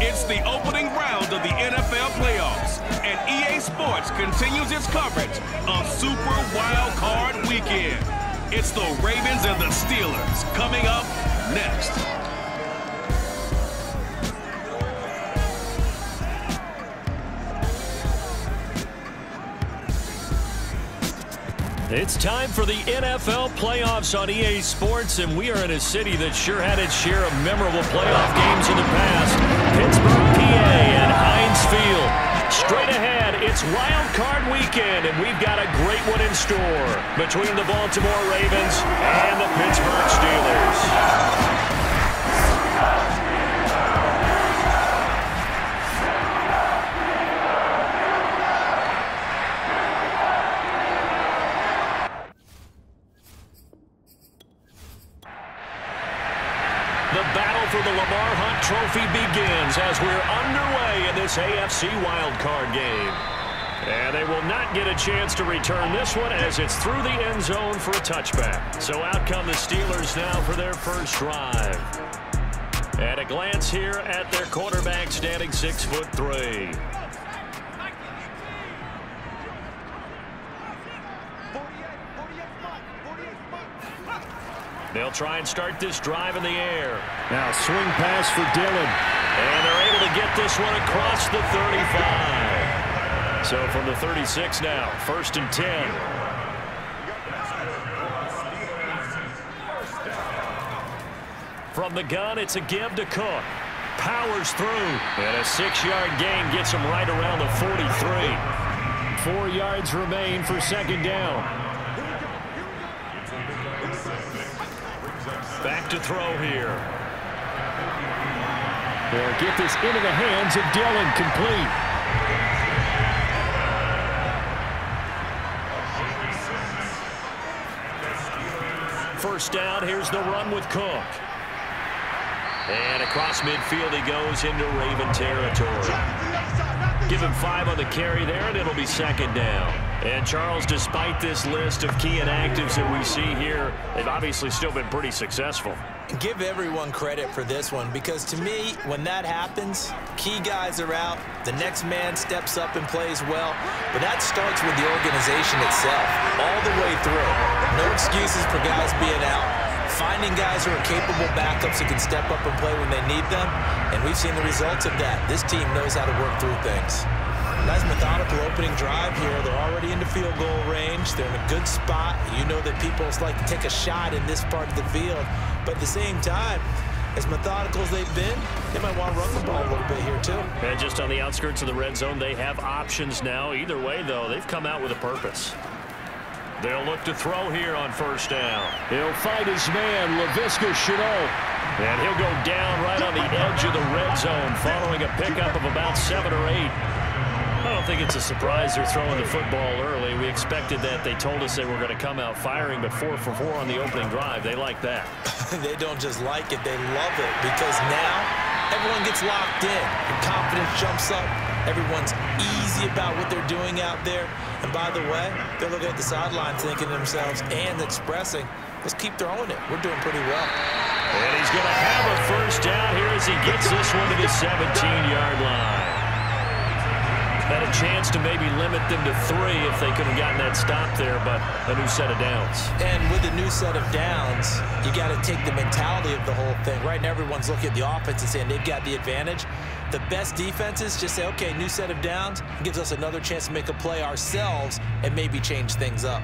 It's the opening round of the NFL playoffs, and EA Sports continues its coverage of Super Wild Card Weekend. It's the Ravens and the Steelers coming up next. It's time for the NFL playoffs on EA Sports, and we are in a city that sure had its share of memorable playoff games in the past. Pittsburgh, PA, and Heinz Field. Straight ahead, it's Wild Card Weekend, and we've got a great one in store between the Baltimore Ravens and the Pittsburgh Steelers. The battle for the Lamar Hunt Trophy begins as we're underway in this AFC wildcard game. And they will not get a chance to return this one as it's through the end zone for a touchback. So out come the Steelers now for their first drive. And a glance here at their quarterback standing 6'3". They'll try and start this drive in the air. Now swing pass for Dillon. And they're able to get this one across the 35. So from the 36 now, 1st and 10. From the gun, it's a give to Cook. Powers through. And a 6-yard gain gets him right around the 43. 4 yards remain for 2nd down. Back to throw here. They'll get this into the hands of Dillon, complete. First down, here's the run with Cook. And across midfield he goes into Raven territory. Give him 5 on the carry there, and it'll be 2nd down. And, Charles, despite this list of key inactives that we see here, they've obviously still been pretty successful. Give everyone credit for this one, because to me, when that happens, key guys are out, the next man steps up and plays well, but that starts with the organization itself, all the way through. No excuses for guys being out. Finding guys who are capable backups who can step up and play when they need them, and we've seen the results of that. This team knows how to work through things. Nice methodical opening drive here. They're already into field goal range. They're in a good spot. You know that people like to take a shot in this part of the field, but at the same time, as methodical as they've been, they might want to run the ball a little bit here too. And just on the outskirts of the red zone, they have options now. Either way, though, they've come out with a purpose. They'll look to throw here on 1st down. He'll fight his man, Laviska Shenault. And he'll go down right on the edge of the red zone following a pickup of about 7 or 8. I don't think it's a surprise they're throwing the football early. We expected that. They told us they were going to come out firing, but 4 for 4 on the opening drive. They like that. They don't just like it, they love it, because now everyone gets locked in. The confidence jumps up. Everyone's easy about what they're doing out there. And by the way, they're looking at the sideline thinking to themselves and expressing, let's keep throwing it. We're doing pretty well. And he's going to have a 1st down here as he gets this one to the 17-yard line. Had a chance to maybe limit them to 3 if they could have gotten that stop there, but a new set of downs. And with a new set of downs, you got to take the mentality of the whole thing. Right now, everyone's looking at the offense and saying they've got the advantage. The best defenses just say, okay, new set of downs, gives us another chance to make a play ourselves and maybe change things up.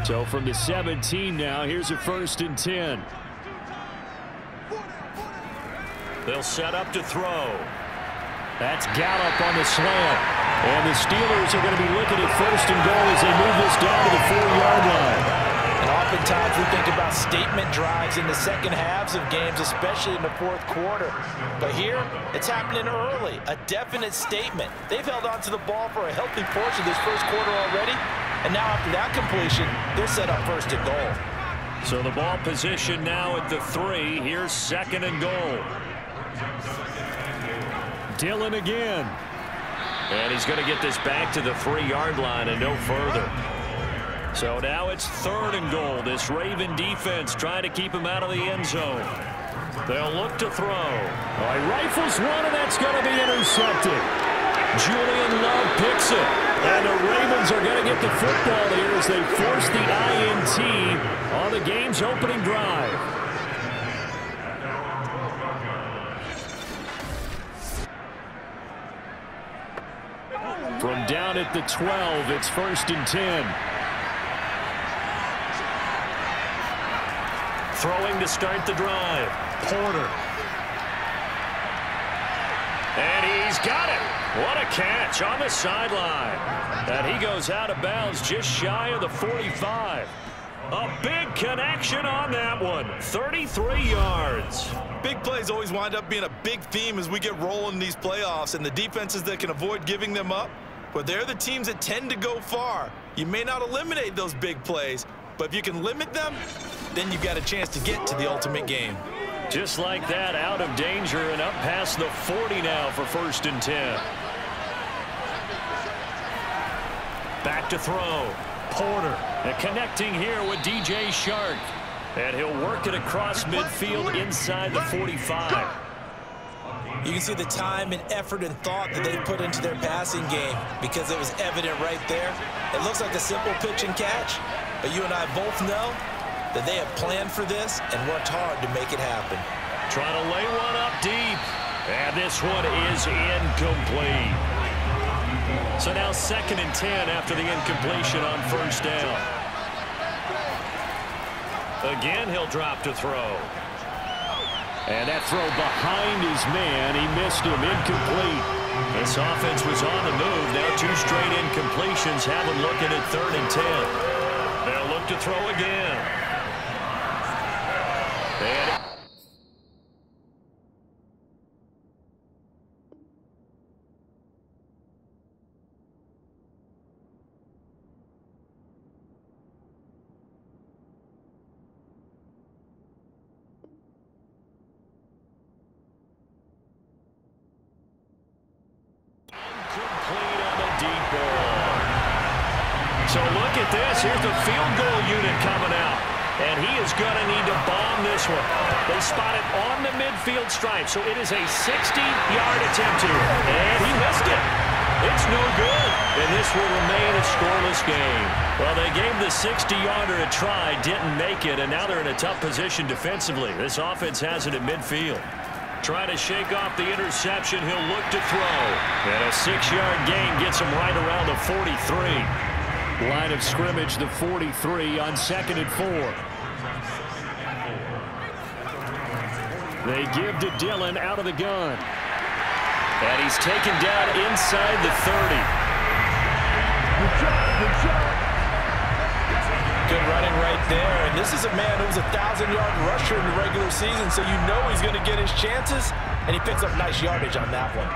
So from the 17 now, here's a 1st and 10. They'll set up to throw. That's Gallup on the slant. And the Steelers are going to be looking at 1st and goal as they move this down to the 4-yard line. And oftentimes we think about statement drives in the second halves of games, especially in the 4th quarter. But here, it's happening early, a definite statement. They've held on to the ball for a healthy portion of this 1st quarter already. And now after that completion, they're set up 1st and goal. So the ball position now at the 3. Here's 2nd and goal. Dillon again. And he's going to get this back to the 3-yard line and no further. So now it's 3rd and goal. This Raven defense trying to keep him out of the end zone. They'll look to throw. All right, rifles one, and that's going to be intercepted. Julian Love picks it. And the Ravens are going to get the football here as they force the INT on the game's opening drive. From down at the 12, it's 1st and 10. Throwing to start the drive. Porter. And he's got it. What a catch on the sideline. And he goes out of bounds just shy of the 45. A big connection on that one. 33 yards. Big plays always wind up being a big theme as we get rolling in these playoffs, and the defenses that can avoid giving them up, but they're the teams that tend to go far. You may not eliminate those big plays, but if you can limit them, then you've got a chance to get to the ultimate game. Just like that, out of danger and up past the 40 now for 1st and 10. Back to throw. Porter. And connecting here with DJ Shark. And he'll work it across midfield inside the 45. You can see the time and effort and thought that they put into their passing game because it was evident right there. It looks like a simple pitch and catch, but you and I both know that they have planned for this and worked hard to make it happen. Trying to lay one up deep. And this one is incomplete. So now 2nd and 10 after the incompletion on 1st down. Again, he'll drop to throw. And that throw behind his man, he missed him, incomplete. This offense was on the move. Now 2 straight incompletions have them looking at 3rd and 10. They'll look to throw again. And so look at this. Here's the field goal unit coming out. And he is going to need to bomb this one. They spot it on the midfield stripe. So it is a 60-yard attempt here. And he missed it. It's no good. And this will remain a scoreless game. Well, they gave the 60-yarder a try, didn't make it, and now they're in a tough position defensively. This offense has it at midfield. Trying to shake off the interception. He'll look to throw. And a 6-yard gain gets him right around the 43. Line of scrimmage, the 43 on 2nd and 4. They give to Dillon out of the gun. And he's taken down inside the 30. Good running right there. And this is a man who was a 1,000-yard rusher in the regular season, so you know he's going to get his chances. And he picks up nice yardage on that one.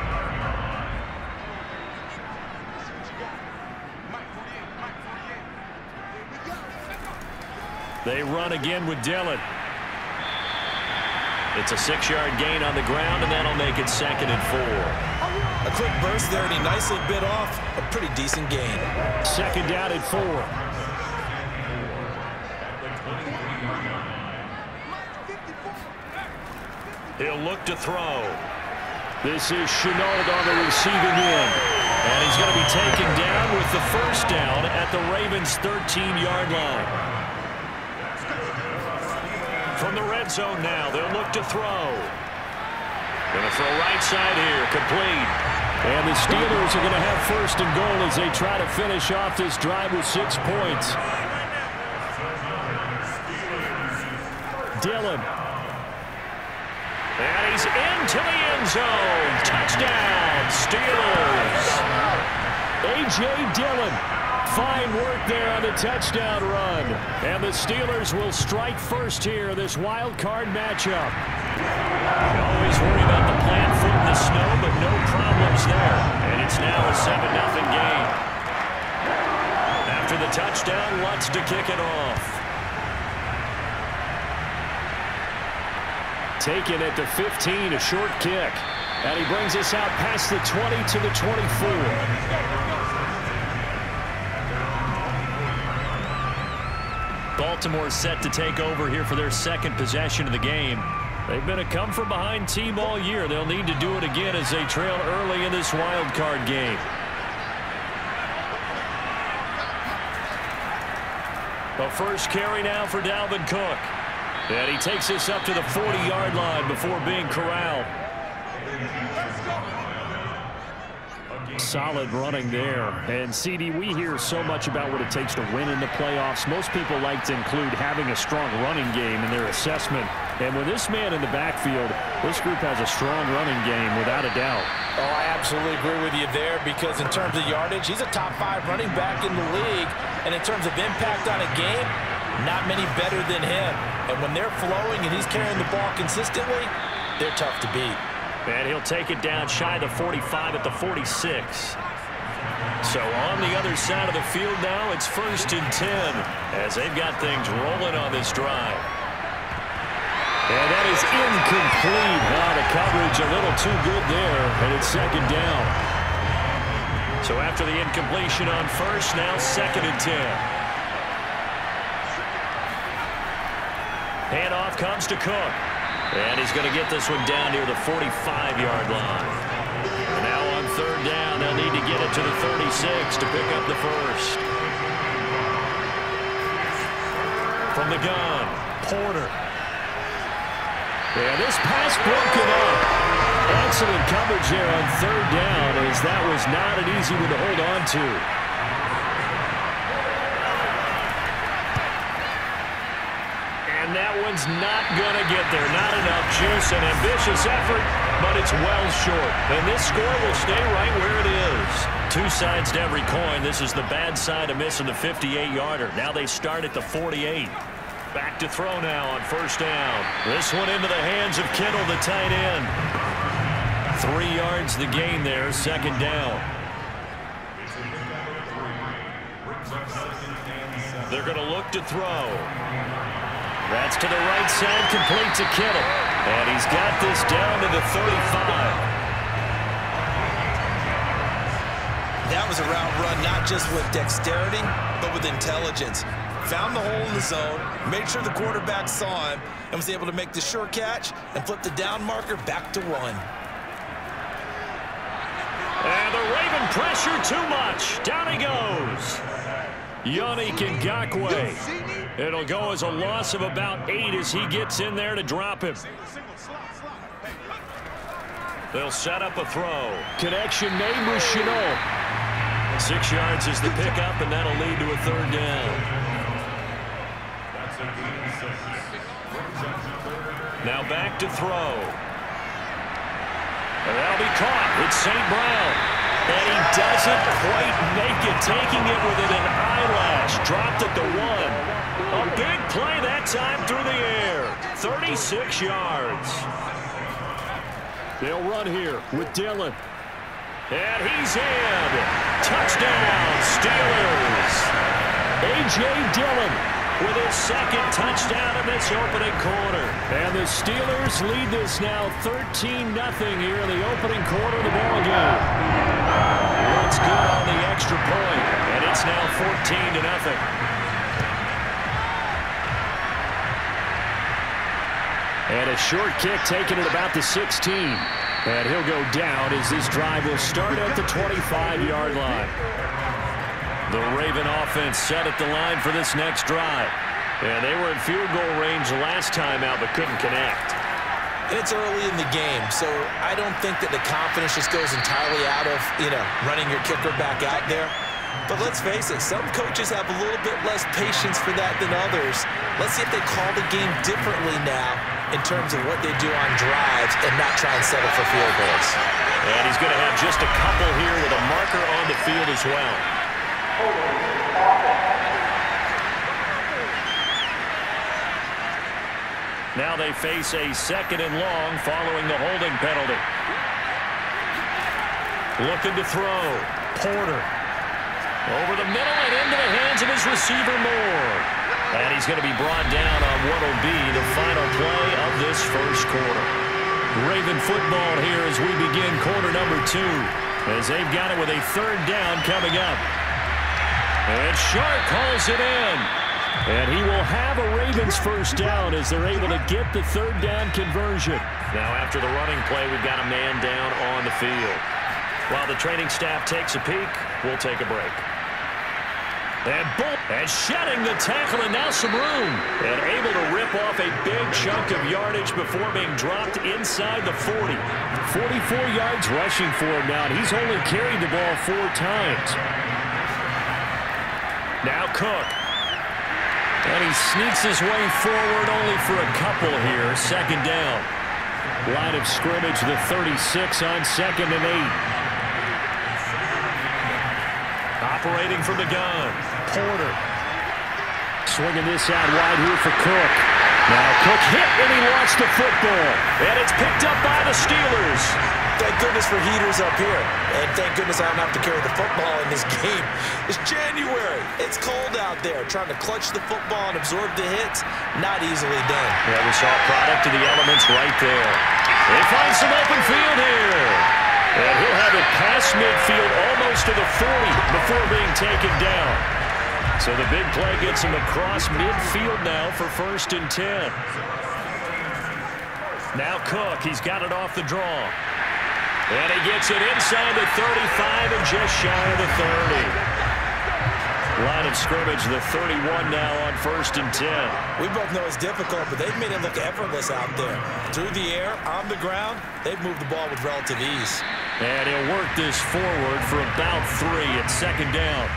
They run again with Dillon. It's a 6-yard gain on the ground, and that'll make it 2nd and 4. A quick burst there, and he nicely bit off a pretty decent gain. 2nd down and 4. He'll look to throw. This is Shenault on the receiving end. And he's going to be taken down with the first down at the Ravens' 13-yard line. From the red zone now, they'll look to throw. Going to throw right side here, complete. And the Steelers are going to have first and goal as they try to finish off this drive with 6 points. Dillon. And he's into the end zone. Touchdown, Steelers. A.J. Dillon. Fine work there on the touchdown run. And the Steelers will strike first here in this wild card matchup. You always worry about the plant foot in the snow, but no problems there. And it's now a 7-0 game. After the touchdown, Lutz to kick it off. Taken at the 15, a short kick. And he brings us out past the 20 to the 24. Baltimore set to take over here for their second possession of the game. They've been a come-from-behind team all year. They'll need to do it again as they trail early in this wild card game. The first carry now for Dalvin Cook. And he takes us up to the 40-yard line before being corralled. Solid running there. And, CD, we hear so much about what it takes to win in the playoffs. Most people like to include having a strong running game in their assessment. And with this man in the backfield, this group has a strong running game without a doubt. Oh, I absolutely agree with you there because in terms of yardage, he's a top 5 running back in the league. And in terms of impact on a game, not many better than him. And when they're flowing and he's carrying the ball consistently, they're tough to beat. And he'll take it down shy of the 45 at the 46. So on the other side of the field now, it's 1st and 10 as they've got things rolling on this drive. And that is incomplete. The coverage a little too good there, and it's 2nd down. So after the incompletion on first, now 2nd and 10. Handoff comes to Cook. And he's going to get this one down near the 45-yard line. And now on 3rd down, they'll need to get it to the 36 to pick up the first. From the gun, Porter. And this pass broken up. Excellent coverage there on 3rd down as that was not an easy one to hold on to. And that one's not going to get there. Not enough juice. An ambitious effort, but it's well short. And this score will stay right where it is. 2 sides to every coin. This is the bad side of missing the 58-yarder. Now they start at the 48. Back to throw now on 1st down. This one into the hands of Kittle, the tight end. 3 yards the gain there, 2nd down. They're going to look to throw. That's to the right side, complete to Kittle. And he's got this down to the 35. That was a route run not just with dexterity, but with intelligence. Found the hole in the zone, made sure the quarterback saw him, and was able to make the sure catch and flip the down marker back to 1. And the Raven pressure too much. Down he goes. Yannick Ngakoue. It'll go as a loss of about 8 as he gets in there to drop him. They'll set up a throw. Connection made with Shenault. 6 yards is the pickup, and that'll lead to a 3rd down. Now back to throw. And that'll be caught. It's St. Brown. And he doesn't quite make it, taking it within an eyelash. Dropped at the 1. A big play that time through the air. 36 yards. They'll run here with Dillon. And he's in. Touchdown, Steelers. A.J. Dillon with his 2nd touchdown in this opening quarter. And the Steelers lead this now 13-0 here in the opening quarter of the ballgame. Looks good on the extra point, and it's now 14-0. And a short kick taken at about the 16. And he'll go down as this drive will start at the 25-yard line. The Raven offense set at the line for this next drive. And they were in field goal range last time out but couldn't connect. And it's early in the game, so I don't think that the confidence just goes entirely out of, running your kicker back out there. But let's face it, some coaches have a little bit less patience for that than others. Let's see if they call the game differently now in terms of what they do on drives and not try and settle for field goals. And he's going to have just a couple here with a marker on the field as well. Now they face a 2nd and long following the holding penalty. Looking to throw. Porter. Over the middle and into the hands of his receiver, Moore. And he's going to be brought down on what will be the final play of this first quarter. Raven football here as we begin quarter number 2. As they've got it with a 3rd down coming up. And Shark hauls it in. And he will have a Ravens first down as they're able to get the 3rd down conversion. Now after the running play, we've got a man down on the field. While the training staff takes a peek, we'll take a break. And shedding the tackle, and now some room. And able to rip off a big chunk of yardage before being dropped inside the 40. 44 yards rushing for him now, and he's only carried the ball 4 times. Now Cook. And he sneaks his way forward only for a couple here. 2nd down. Line of scrimmage, the 36 on 2nd and 8. Operating from the gun. Porter. Swinging this out wide here for Cook. Now Cook hit and he lost the football. And it's picked up by the Steelers. Thank goodness for heaters up here. And thank goodness I don't have to carry the football in this game. It's January. It's cold out there. Trying to clutch the football and absorb the hits, not easily done. Yeah, we saw a product of the elements right there. They find some open field here. And he'll have it past midfield almost to the 40 before being taken down. So the big play gets him across midfield now for 1st and 10. Now Cook, he's got it off the draw. And he gets it inside the 35 and just shy of the 30. Line of scrimmage, the 31 now on 1st and 10. We both know it's difficult, but they've made it look effortless out there. Through the air, on the ground, they've moved the ball with relative ease. And he'll work this forward for about 3 at 2nd down.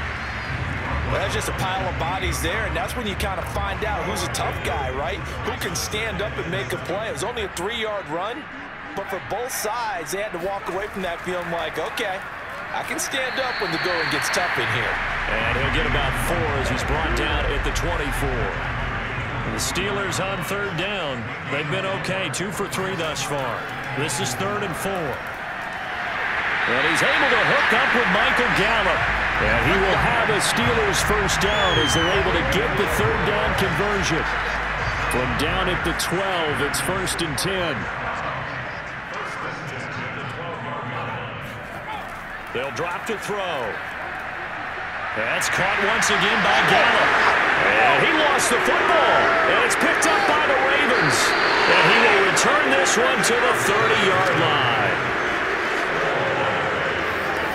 Well, that's just a pile of bodies there, and that's when you kind of find out who's a tough guy, right? Who can stand up and make a play. It was only a 3-yard run, but for both sides, they had to walk away from that feeling like, okay, I can stand up when the going gets tough in here. And he'll get about 4 as he's brought down at the 24. The Steelers on 3rd down. They've been okay, 2 for 3 thus far. This is 3rd and 4. And he's able to hook up with Michael Gallup. And he will have a Steelers first down as they're able to get the 3rd down conversion. From down at the 12, it's 1st and 10. They'll drop to throw. That's caught once again by Gallup. And he lost the football. And it's picked up by the Ravens. And he will return this one to the 30-yard line.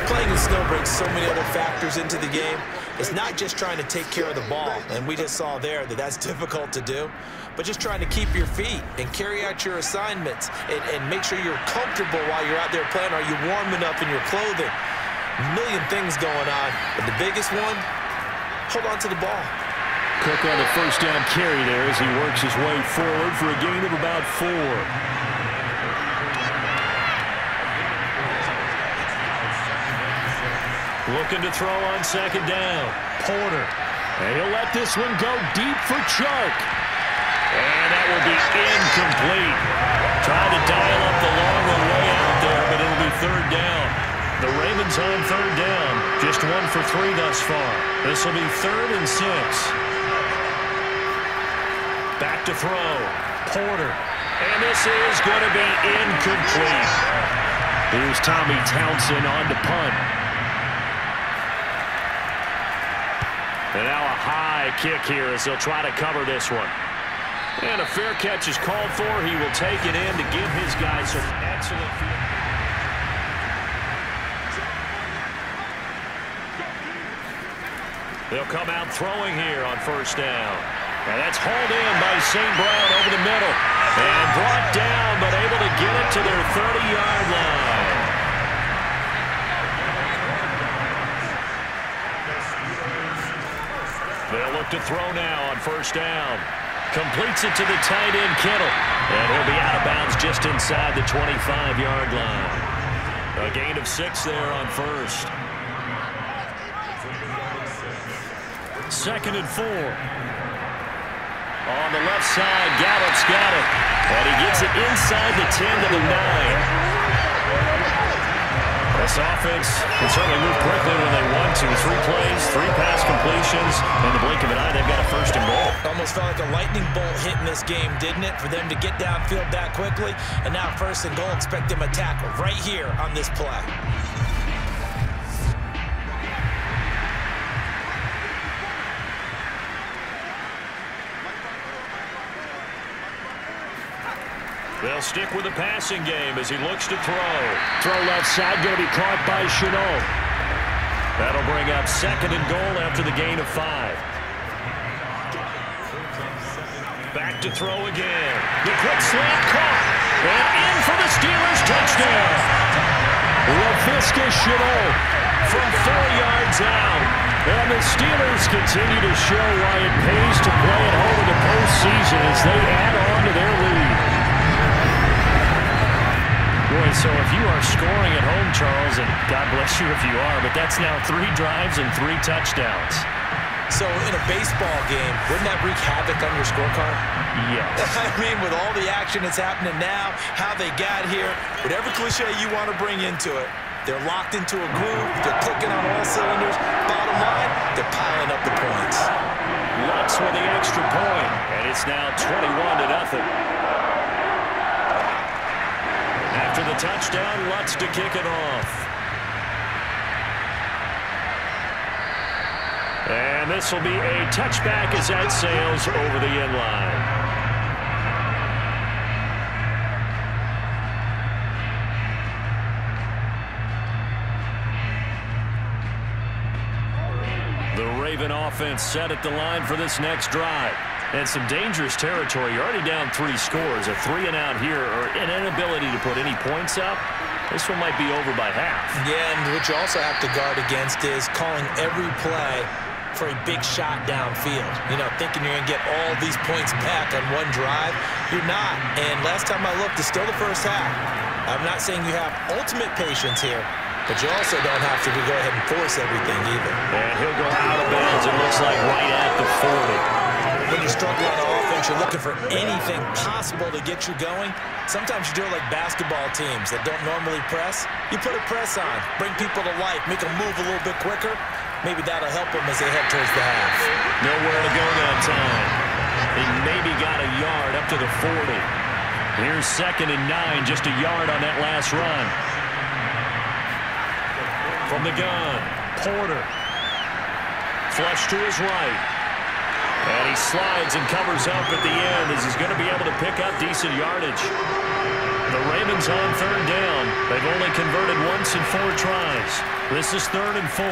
Playing in snow brings so many other factors into the game. It's not just trying to take care of the ball, and we just saw there that that's difficult to do, but just trying to keep your feet and carry out your assignments and make sure you're comfortable while you're out there playing. Are you warm enough in your clothing? A million things going on, but the biggest one, hold on to the ball. Cook on the first down carry there as he works his way forward for a gain of about 4. Looking to throw on 2nd down. Porter. And he'll let this one go deep for Chark. And that will be incomplete. Trying to dial up the long one way out there, but it'll be 3rd down. The Ravens on 3rd down. Just 1 for 3 thus far. This will be 3rd and 6. Back to throw. Porter. And this is going to be incomplete. Here's Tommy Townsend on the punt. And now a high kick here as they'll try to cover this one. And a fair catch is called for. He will take it in to give his guys some excellent field. They'll come out throwing here on first down. And that's hauled in by St. Brown over the middle. And brought down, but able to get it to their 30-yard line. They'll look to throw now on first down. Completes it to the tight end, Kittle. And he'll be out of bounds just inside the 25-yard line. A gain of 6 there on first. 2nd and 4. On the left side, Gallup's got it. And he gets it inside the 10 to the 9. This offense can certainly move quickly when they want to. 3 plays, 3 pass completions. In the blink of an eye, they've got a 1st and goal. Almost felt like a lightning bolt hitting this game, didn't it? For them to get downfield that quickly. And now 1st and goal, expect them to tackle right here on this play. They'll stick with the passing game as he looks to throw. Throw left side, going to be caught by Shenault. That'll bring up 2nd and goal after the gain of 5. Back to throw again. The quick slant caught. And in for the Steelers touchdown. Laviska Shenault from 4 yards out. And the Steelers continue to show why it pays to play at home in the postseason as they add on to their lead. Boy, so if you are scoring at home, Charles, and God bless you if you are, but that's now 3 drives and 3 touchdowns. So in a baseball game, wouldn't that wreak havoc on your scorecard? Yes. I mean, with all the action that's happening now, how they got here, whatever cliche you want to bring into it, they're locked into a groove, they're clicking on all cylinders. Bottom line, they're piling up the points. Lutz with the extra point, and it's now 21-0. After the touchdown, Lutz to kick it off. And this will be a touchback as that sails over the end line. The Raven offense set at the line for this next drive. And some dangerous territory. You're already down 3 scores. A 3-and-out here, or an inability to put any points up. This one might be over by half. Yeah, and what you also have to guard against is calling every play for a big shot downfield. You know, thinking you're going to get all these points back on one drive. You're not. And last time I looked, it's still the first half. I'm not saying you have ultimate patience here, but you also don't have to go ahead and force everything either. And he'll go out of bounds, it looks like, right at the 40. When you're struggling on offense, you're looking for anything possible to get you going. Sometimes you do it like basketball teams that don't normally press. You put a press on, bring people to life, make them move a little bit quicker. Maybe that'll help them as they head towards the half. Nowhere to go that time. He maybe got a yard up to the 40. Here's 2nd and 9, just a yard on that last run. From the gun, Porter. Flush to his right. And he slides and covers up at the end as he's going to be able to pick up decent yardage. The Ravens on 3rd down. They've only converted once in 4 tries. This is 3rd and 4.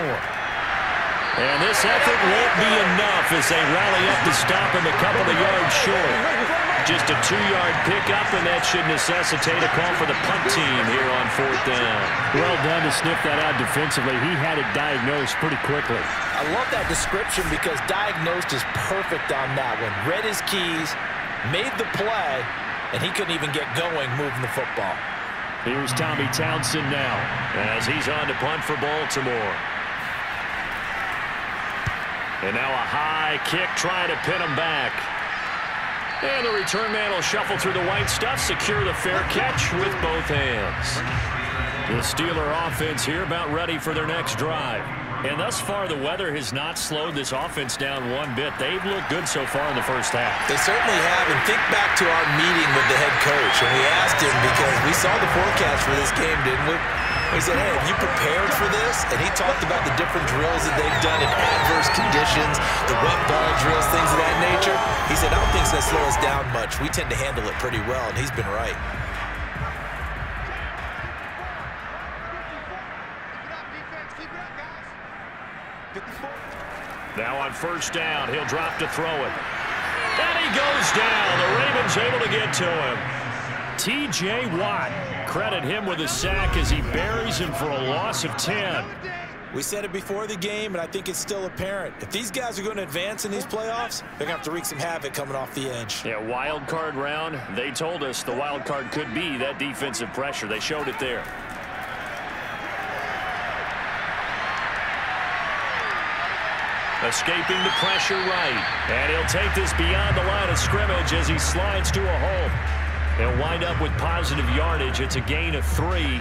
And this effort won't be enough as they rally up to stop him a couple of yards short. Just a 2-yard pickup, and that should necessitate a call for the punt team here on 4th down. Well done to sniff that out defensively. He had it diagnosed pretty quickly. I love that description because diagnosed is perfect on that one. Read his keys, made the play, and he couldn't even get going moving the football. Here's Tommy Townsend now as he's on to punt for Baltimore. And now a high kick trying to pin him back. And the return man will shuffle through the white stuff, secure the fair catch with both hands. The Steeler offense here about ready for their next drive. And thus far, the weather has not slowed this offense down one bit. They've looked good so far in the first half. They certainly have. And think back to our meeting with the head coach. And we asked him because we saw the forecast for this game, didn't we? We said, hey, have you prepared for this? And he talked about the different drills that they've done in adverse conditions, the wet ball drills, things of that nature. He said, I don't think it's going to slow us down much. We tend to handle it pretty well, and he's been right. Now on first down, he'll drop to throw it. And he goes down. The Ravens able to get to him. T.J. Watt, credit him with a sack as he buries him for a loss of 10. We said it before the game, and I think it's still apparent. If these guys are going to advance in these playoffs, they're going to have to wreak some havoc coming off the edge. Yeah, wild card round. They told us the wild card could be that defensive pressure. They showed it there. Escaping the pressure right. And he'll take this beyond the line of scrimmage as he slides to a hole. He'll wind up with positive yardage. It's a gain of 3,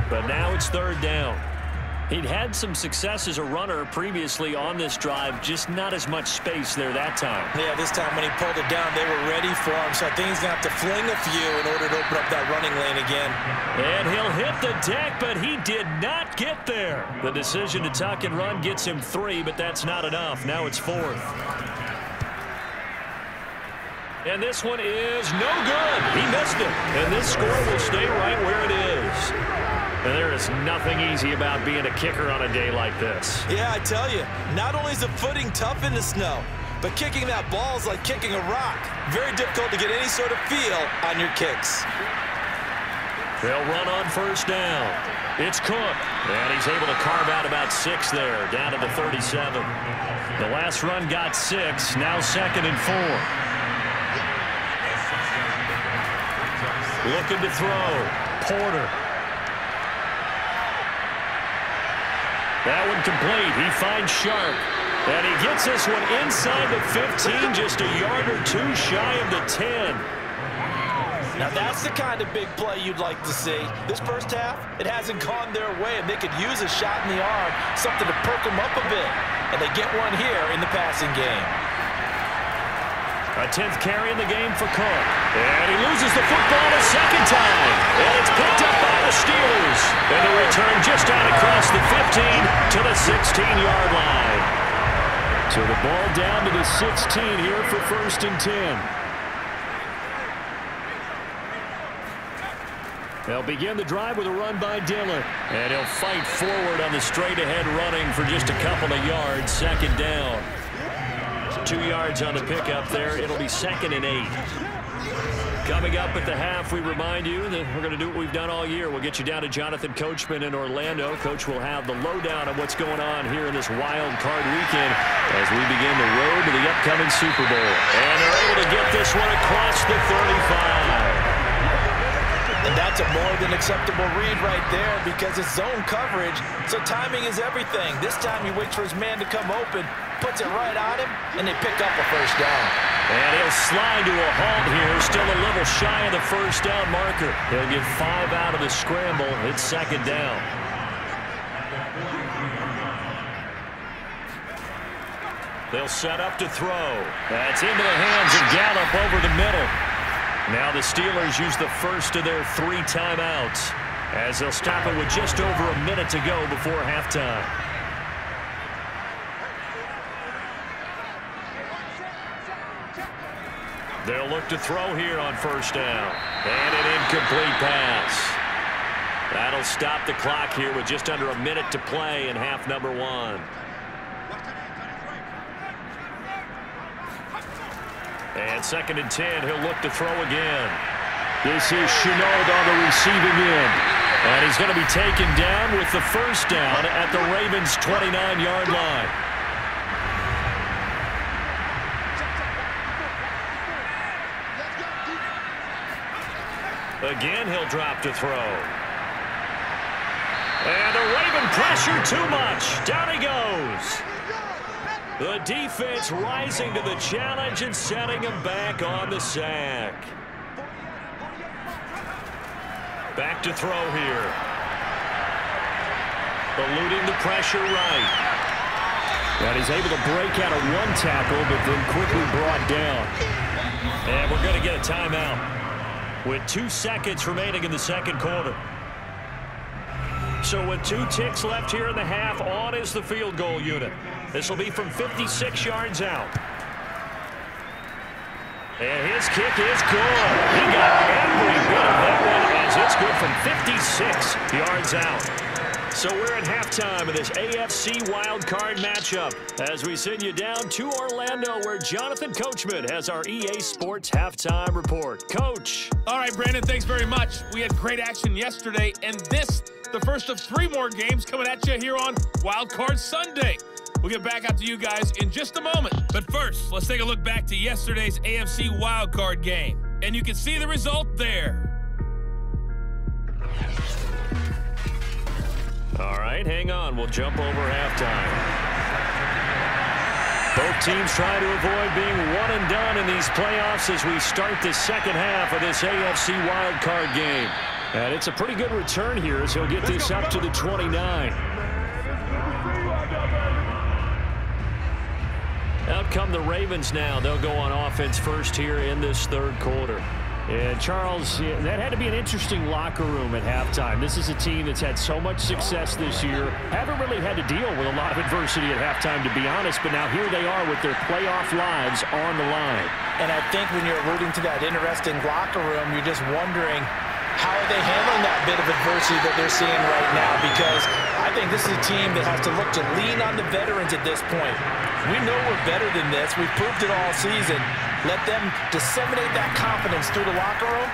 but now it's third down. He'd had some success as a runner previously on this drive, just not as much space there that time. Yeah, this time when he pulled it down, they were ready for him, so I think he's going to have to fling a few in order to open up that running lane again. And he'll hit the deck, but he did not get there. The decision to tuck and run gets him 3, but that's not enough. Now it's 4th. And this one is no good. He missed it. And this score will stay right where it is. And there is nothing easy about being a kicker on a day like this. Yeah, I tell you, not only is the footing tough in the snow, but kicking that ball is like kicking a rock. Very difficult to get any sort of feel on your kicks. They'll run on first down. It's Cook. And he's able to carve out about 6 there, down to the 37. The last run got 6, now 2nd and 4. Looking to throw. Porter. That one complete. He finds Sharp. And he gets this one inside the 15, just a yard or 2 shy of the 10. Now that's the kind of big play you'd like to see. This first half, it hasn't gone their way, and they could use a shot in the arm, something to perk them up a bit. And they get one here in the passing game. A 10th carry in the game for Cook. And he loses the football a second time. And it's picked up by the Steelers. And the return just out across the 15 to the 16-yard line. So the ball down to the 16 here for 1st and 10. They'll begin the drive with a run by Dillon. And he'll fight forward on the straight-ahead running for just a couple of yards. 2nd down. 2 yards on the pickup there. It'll be 2nd and 8. Coming up at the half, we remind you that we're going to do what we've done all year. We'll get you down to Jonathan Coachman in Orlando. Coach will have the lowdown of what's going on here in this wild card weekend as we begin the road to the upcoming Super Bowl. And they're able to get this one across the 35. And that's a more than acceptable read right there because it's zone coverage, so timing is everything. This time he waits for his man to come open, puts it right on him, and they pick up a first down. And he'll slide to a halt here, still a little shy of the first down marker. He'll get 5 out of the scramble. It's 2nd down. They'll set up to throw. That's into the hands of Gallup over the middle. Now the Steelers use the first of their 3 timeouts as they'll stop it with just over a minute to go before halftime. They'll look to throw here on first down. And an incomplete pass. That'll stop the clock here with just under a minute to play in half number 1. And 2nd and 10, he'll look to throw again. This is Shenault on the receiving end. And he's going to be taken down with the first down at the Ravens' 29-yard line. Again, he'll drop to throw. And the Raven pressure too much. Down he goes. The defense rising to the challenge and setting him back on the sack. Back to throw here. Eluding the pressure right. And he's able to break out of 1 tackle, but then quickly brought down. And we're going to get a timeout with 2 seconds remaining in the 2nd quarter. So with 2 ticks left here in the half, on is the field goal unit. This will be from 56 yards out. And his kick is good. He got every bit of that one as it's good from 56 yards out. So we're at halftime of this AFC wildcard matchup as we send you down to Orlando where Jonathan Coachman has our EA Sports halftime report. Coach. All right, Brandon, thanks very much. We had great action yesterday, and this, the first of 3 more games coming at you here on Wildcard Sunday. We'll get back out to you guys in just a moment. But first, let's take a look back to yesterday's AFC wildcard game. And you can see the result there. All right, hang on. We'll jump over halftime. Both teams trying to avoid being one and done in these playoffs as we start the second half of this AFC wildcard game. And it's a pretty good return here as he'll get this up to the 29. Out come the Ravens now. They'll go on offense first here in this third quarter. And, Charles, that had to be an interesting locker room at halftime. This is a team that's had so much success this year. Haven't really had to deal with a lot of adversity at halftime, to be honest. But now here they are with their playoff lives on the line. And I think when you're alluding to that interesting locker room, you're just wondering how are they handling that bit of adversity that they're seeing right now? Because I think this is a team that has to look to lean on the veterans at this point. We know we're better than this. We've proved it all season. Let them disseminate that confidence through the locker room.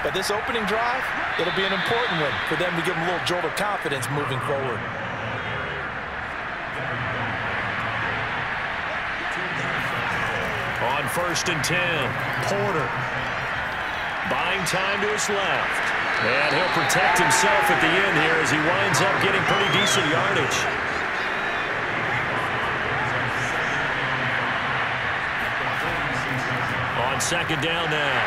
But this opening drive, it'll be an important one for them to give them a little jolt of confidence moving forward. On 1st and 10, Porter. Buying time to his left. And he'll protect himself at the end here as he winds up getting pretty decent yardage. On 2nd down now,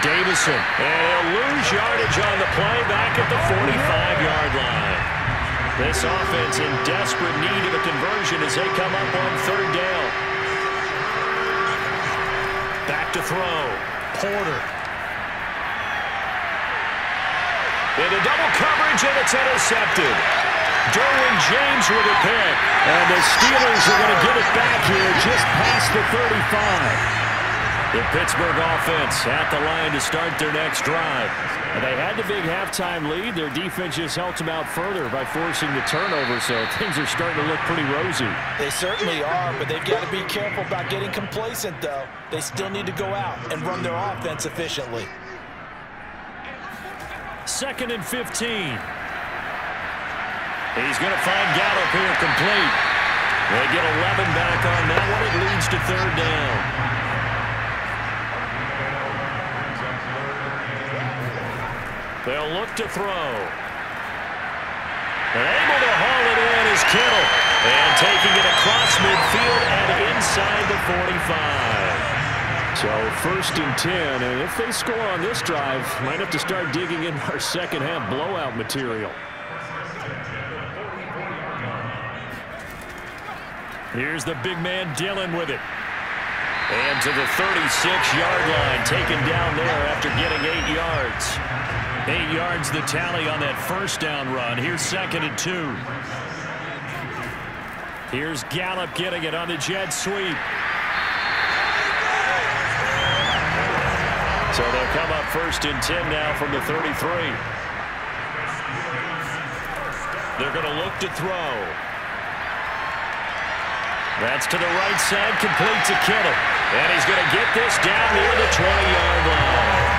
Davison. And he'll lose yardage on the play back at the 45-yard line. This offense in desperate need of a conversion as they come up on 3rd down. Back to throw. Porter. Into double coverage, and it's intercepted. Derwin James with a pick. And the Steelers are going to get it back here just past the 35. The Pittsburgh offense at the line to start their next drive. And they had the big halftime lead. Their defense just helped them out further by forcing the turnover, so things are starting to look pretty rosy. They certainly are, but they've got to be careful about getting complacent, though. They still need to go out and run their offense efficiently. 2nd and 15. He's going to find Gallup here complete. They get 11 back on that one. It leads to 3rd down. They'll look to throw. And able to haul it in is Kittle. And taking it across midfield and inside the 45. So 1st and 10, and if they score on this drive, might have to start digging in our second half blowout material. Here's the big man Dillon with it. And to the 36-yard line, taken down there after getting 8 yards. 8 yards the tally on that 1st down run. Here's 2nd and 2. Here's Gallup getting it on the jet sweep. So they'll come up 1st and 10 now from the 33. They're going to look to throw. That's to the right side, complete to Kittle. And he's going to get this down near the 20-yard line.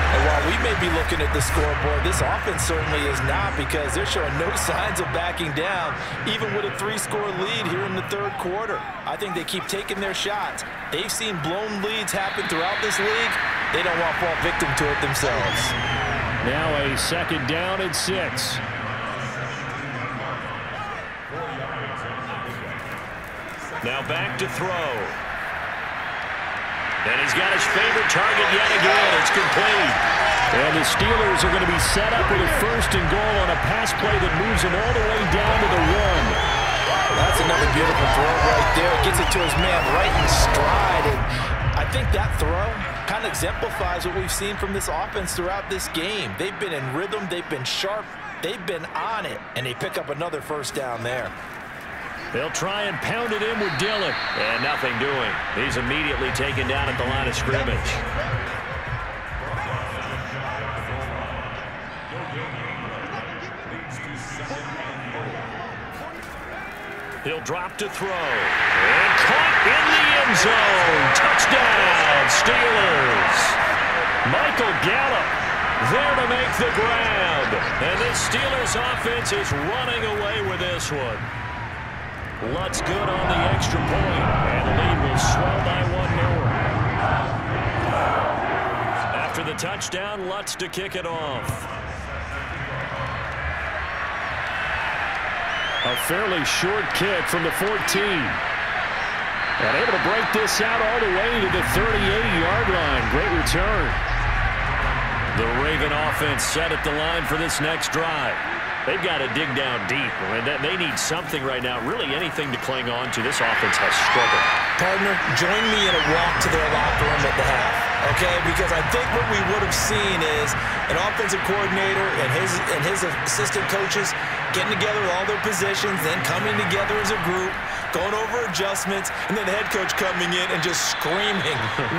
And while we may be looking at the scoreboard, this offense certainly is not, because they're showing no signs of backing down, even with a 3-score lead here in the 3rd quarter. I think they keep taking their shots. They've seen blown leads happen throughout this league. They don't want to fall victim to it themselves. Now a 2nd down and 6. Now back to throw. And he's got his favorite target yet again. It's complete. And the Steelers are going to be set up with a 1st and goal on a pass play that moves them all the way down to the 1. That's another beautiful throw right there. Gets it to his man right in stride. And I think that throw kind of exemplifies what we've seen from this offense throughout this game. They've been in rhythm. They've been sharp. They've been on it. And they pick up another 1st down there. They'll try and pound it in with Dillon. And nothing doing. He's immediately taken down at the line of scrimmage. He'll drop to throw. And caught in the end zone. Touchdown, Steelers. Michael Gallup there to make the grab. And this Steelers offense is running away with this one. Lutz good on the extra point. And the lead will swell by one more. After the touchdown, Lutz to kick it off. A fairly short kick from the 14. And able to break this out all the way to the 38-yard line. Great return. The Raven offense set at the line for this next drive. They've got to dig down deep. They need something right now, really anything to cling on to. This offense has struggled. Partner, join me in a walk to their locker room at the half, okay? Because I think what we would have seen is an offensive coordinator and his assistant coaches getting together with all their positions, then coming together as a group, going over adjustments, and then the head coach coming in and just screaming,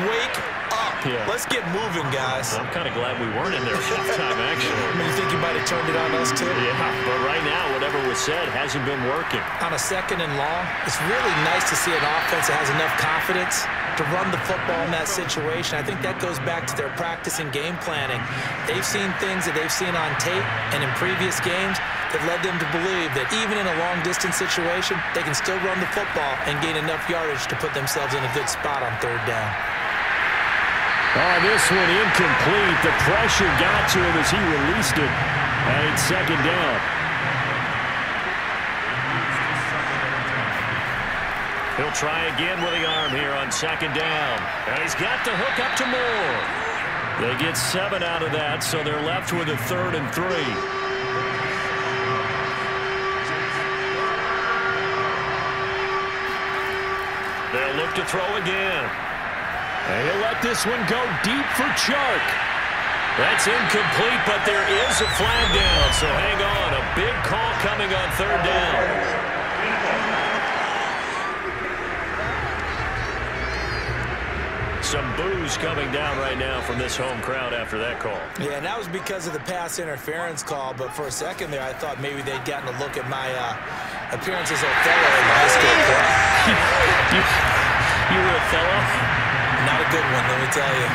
wake up. Yeah. Let's get moving, guys. I'm kind of glad we weren't in there at halftime, actually. I mean, you think you might have turned it on us, too? Yeah, but right now, whatever was said hasn't been working. On a 2nd and long, it's really nice to see an offense that has enough confidence to run the football in that situation. I think that goes back to their practice and game planning. They've seen things that they've seen on tape and in previous games that led them to believe that even in a long-distance situation, they can still run the football and gain enough yardage to put themselves in a good spot on 3rd down. Oh, this one incomplete. The pressure got to him as he released it. And it's 2nd down. He'll try again with the arm here on 2nd down. And he's got the hook up to Moore. They get 7 out of that, so they're left with a 3rd and 3. They'll look to throw again. And he'll let this one go deep for Chark. That's incomplete, but there is a flag down, so hang on. A big call coming on 3rd down. Some boos coming down right now from this home crowd after that call. Yeah, and that was because of the pass interference call, but for a second there, I thought maybe they'd gotten a look at my appearance as Othello in the high school play. You were Othello? Not a good one, let me tell you.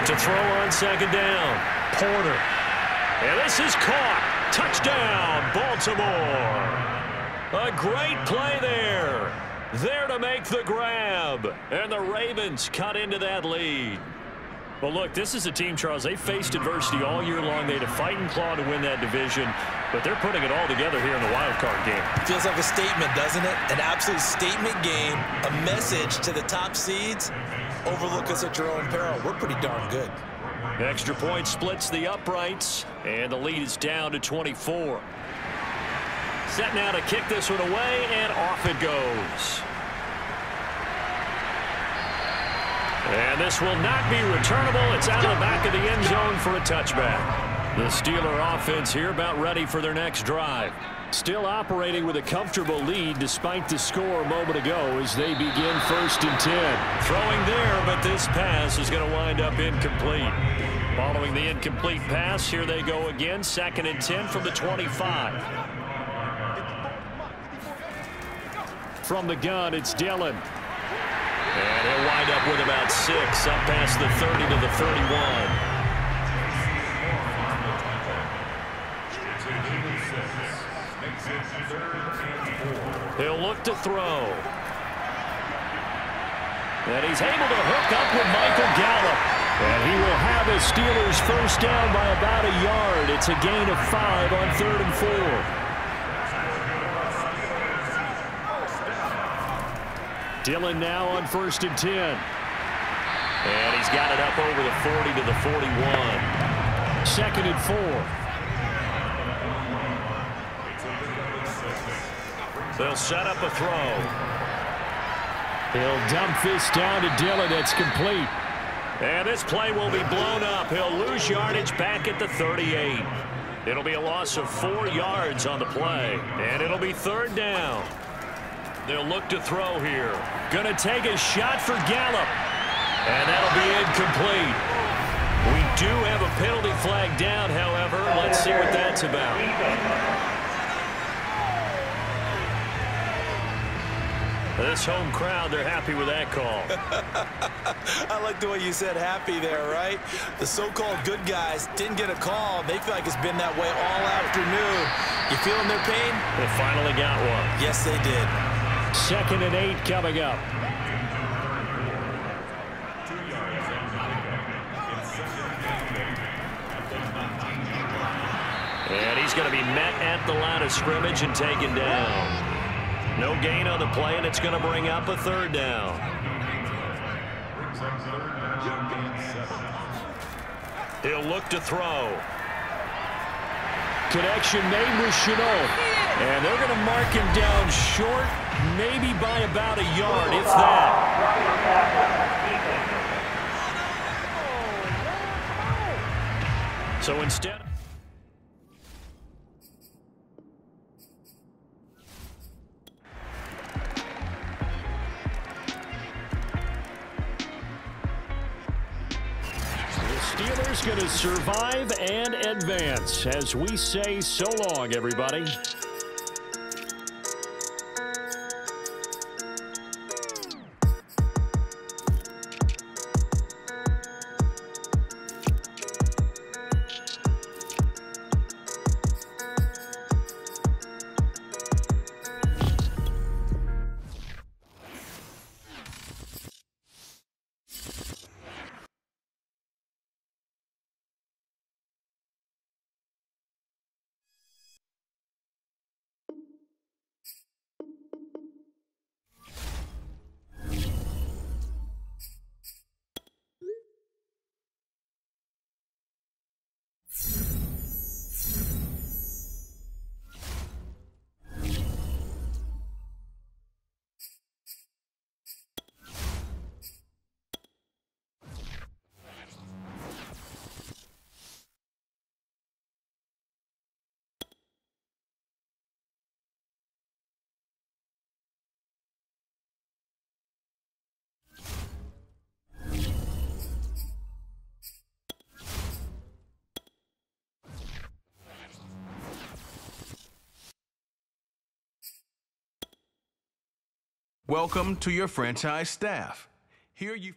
To throw on 2nd down, Porter. And this is caught. Touchdown, Baltimore. A great play there. There to make the grab. And the Ravens cut into that lead. Well, look, this is a team, Charles, they faced adversity all year long. They had to fight and claw to win that division, but they're putting it all together here in the wild card game. Feels like a statement, doesn't it? An absolute statement game, a message to the top seeds. Overlook us at your own peril. We're pretty darn good. Extra point splits the uprights, and the lead is down to 24. Set now to kick this one away, and off it goes. And this will not be returnable. It's out of the back of the end zone for a touchback. The Steeler offense here about ready for their next drive. Still operating with a comfortable lead despite the score a moment ago as they begin 1st and 10. Throwing there, but this pass is going to wind up incomplete. Following the incomplete pass, here they go again. 2nd and 10 from the 25. From the gun, it's Dillon. And he'll wind up with about 6, up past the 30 to the 31. He'll look to throw. And he's able to hook up with Michael Gallup. And he will have his Steelers 1st down by about a yard. It's a gain of 5 on 3rd and 4. Dillon now on 1st and 10. And he's got it up over the 40 to the 41. 2nd and 4. They'll set up a throw. He'll dump this down to Dillon. That's complete. And this play will be blown up. He'll lose yardage back at the 38. It'll be a loss of 4 yards on the play. And it'll be 3rd down. They'll look to throw here. Going to take a shot for Gallup. And that'll be incomplete. We do have a penalty flag down, however. Let's see what that's about. This home crowd, they're happy with that call. I like the way you said happy there, right? The so-called good guys didn't get a call. They feel like it's been that way all afternoon. You feeling their pain? They finally got one. Yes, they did. 2nd and 8 coming up. And he's going to be met at the line of scrimmage and taken down. No gain on the play, and it's going to bring up a 3rd down. He'll look to throw. Connection made with Shenault. And they're going to mark him down short, maybe by about a yard, if that. So instead... Steelers going to survive and advance as we say so long, everybody. Welcome to your franchise staff. Here you...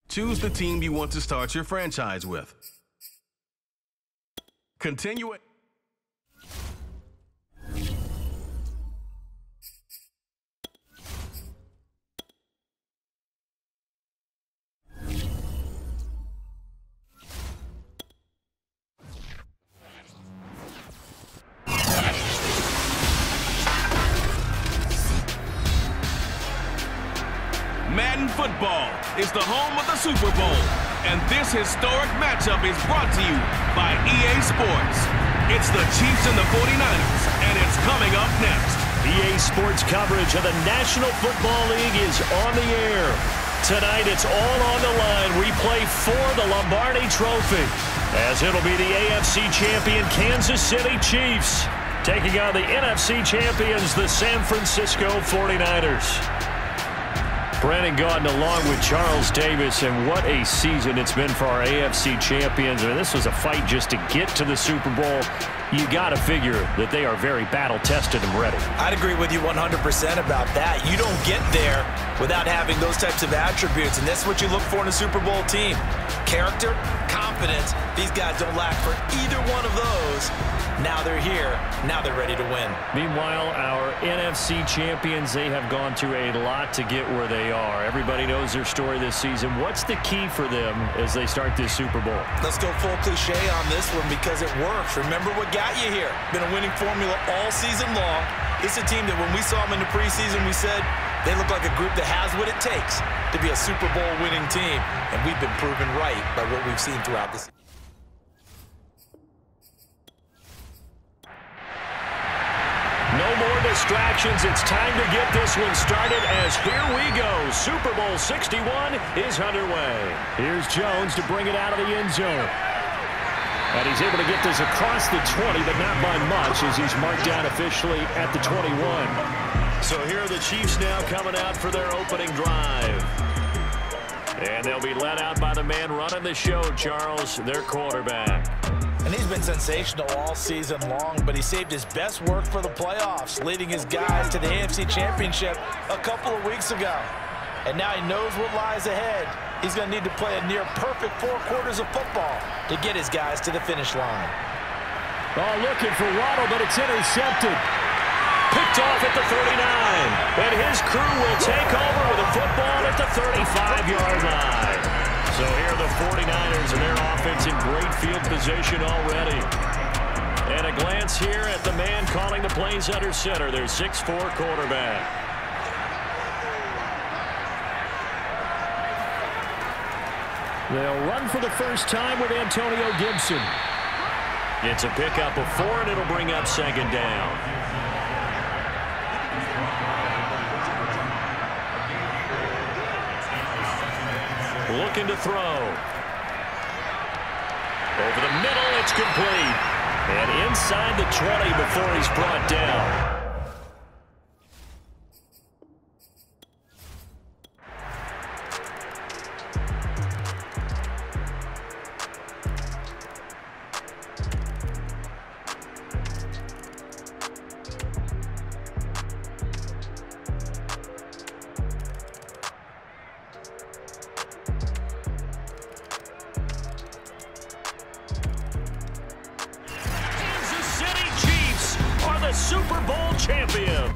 Choose the team you want to start your franchise with. Continue it. Madden Football is the home of the Super Bowl, and this historic matchup is brought to you by EA Sports. It's the Chiefs and the 49ers, and it's coming up next. EA Sports coverage of the National Football League is on the air. Tonight, it's all on the line. We play for the Lombardi Trophy, as it'll be the AFC champion Kansas City Chiefs taking on the NFC champions, the San Francisco 49ers. Brandon Gaudin along with Charles Davis, and what a season it's been for our AFC champions. I mean, this was a fight just to get to the Super Bowl. You got to figure that they are very battle-tested and ready. I'd agree with you 100% about that. You don't get there without having those types of attributes, and that's what you look for in a Super Bowl team. Character, confidence. These guys don't lack for either one of those. Now they're here. Now they're ready to win. Meanwhile, our NFC champions, they have gone through a lot to get where they are. Everybody knows their story this season. What's the key for them as they start this Super Bowl? Let's go full cliche on this one because it works. Remember what got you here. Been a winning formula all season long. It's a team that when we saw them in the preseason, we said they look like a group that has what it takes to be a Super Bowl winning team. And we've been proven right by what we've seen throughout this. No more distractions. It's time to get this one started as here we go. Super Bowl 61 is underway. Here's Jones to bring it out of the end zone. And he's able to get this across the 20, but not by much as he's marked down officially at the 21. So here are the Chiefs now coming out for their opening drive. And they'll be led out by the man running the show, Charles, their quarterback. And he's been sensational all season long, but he saved his best work for the playoffs, leading his guys to the AFC Championship a couple of weeks ago. And now he knows what lies ahead. He's going to need to play a near-perfect 4 quarters of football to get his guys to the finish line. Oh, looking for Waddle, but it's intercepted. Picked off at the 39. And his crew will take over with a football at the 35-yard line. So here are the 49ers and their offense in great field position already. And a glance here at the man calling the plays under center, their 6'4" quarterback. They'll run for the first time with Antonio Gibson. It's a pickup of 4, and it'll bring up second down. Looking to throw. Over the middle, it's complete. And inside the 20 before he's brought down. Super Bowl champion.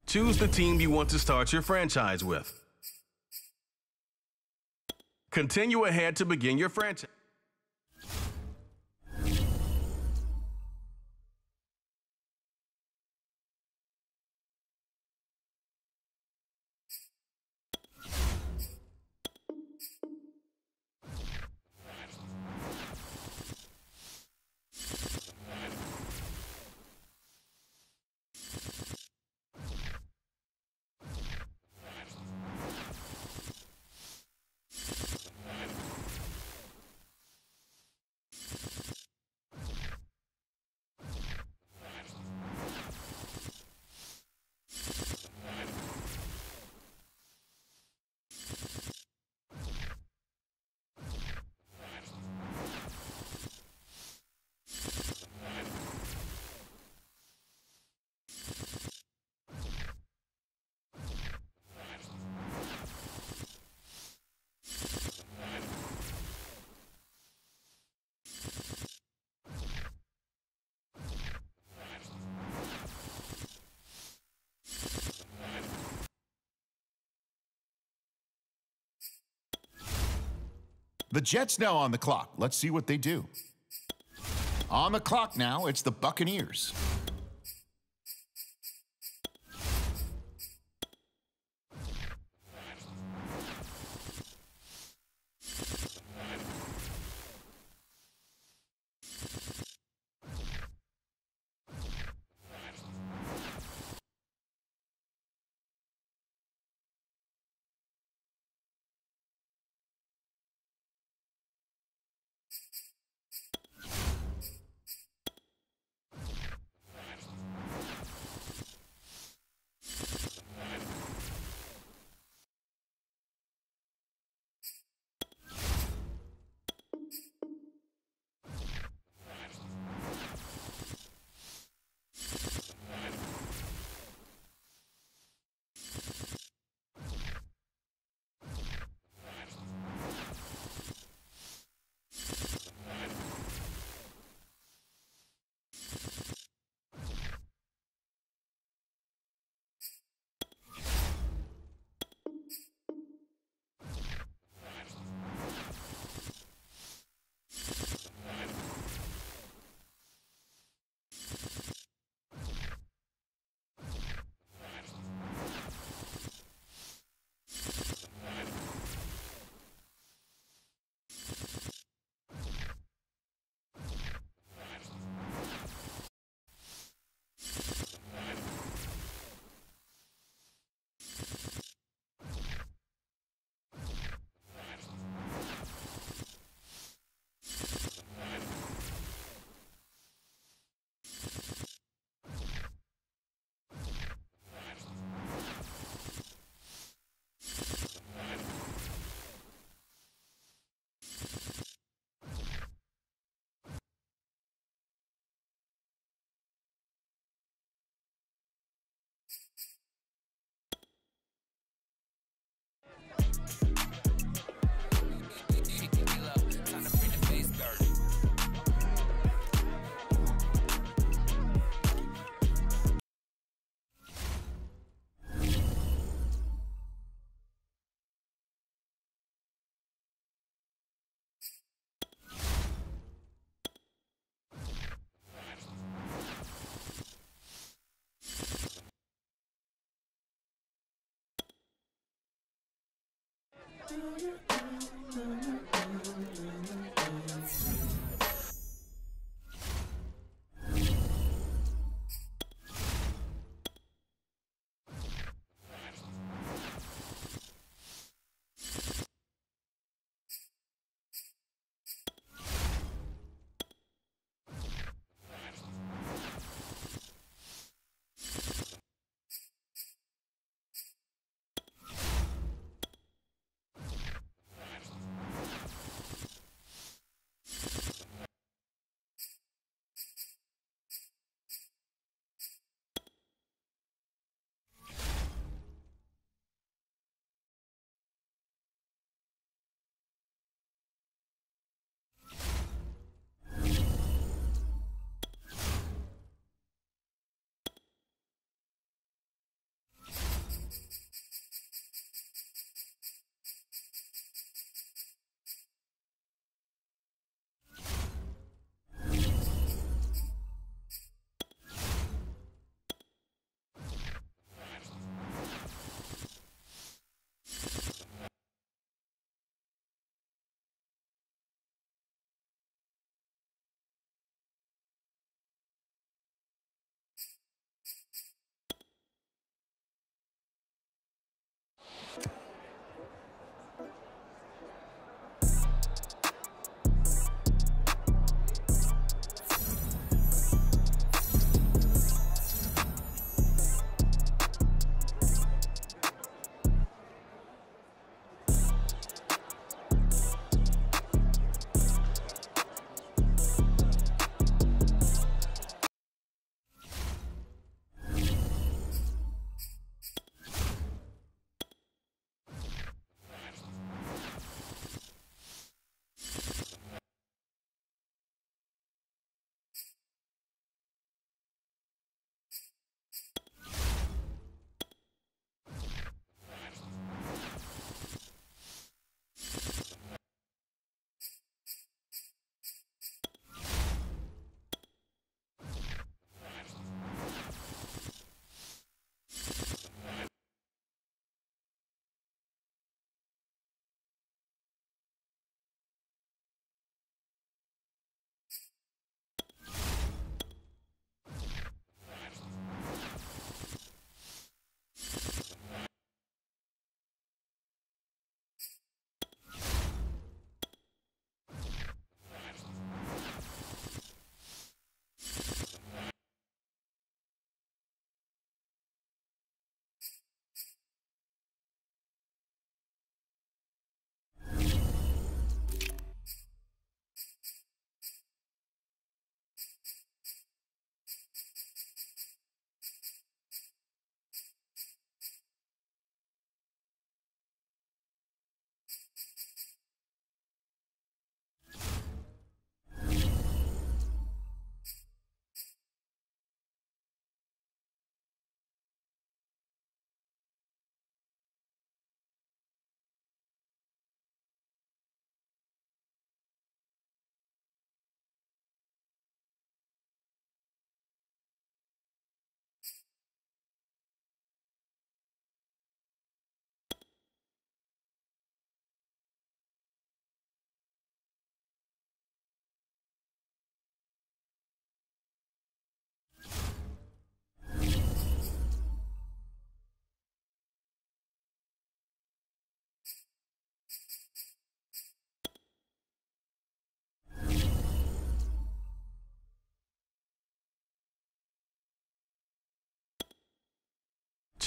Choose the team you want to start your franchise with. Continue ahead to begin your franchise. The Jets now on the clock. Let's see what they do. On the clock now, it's the Buccaneers.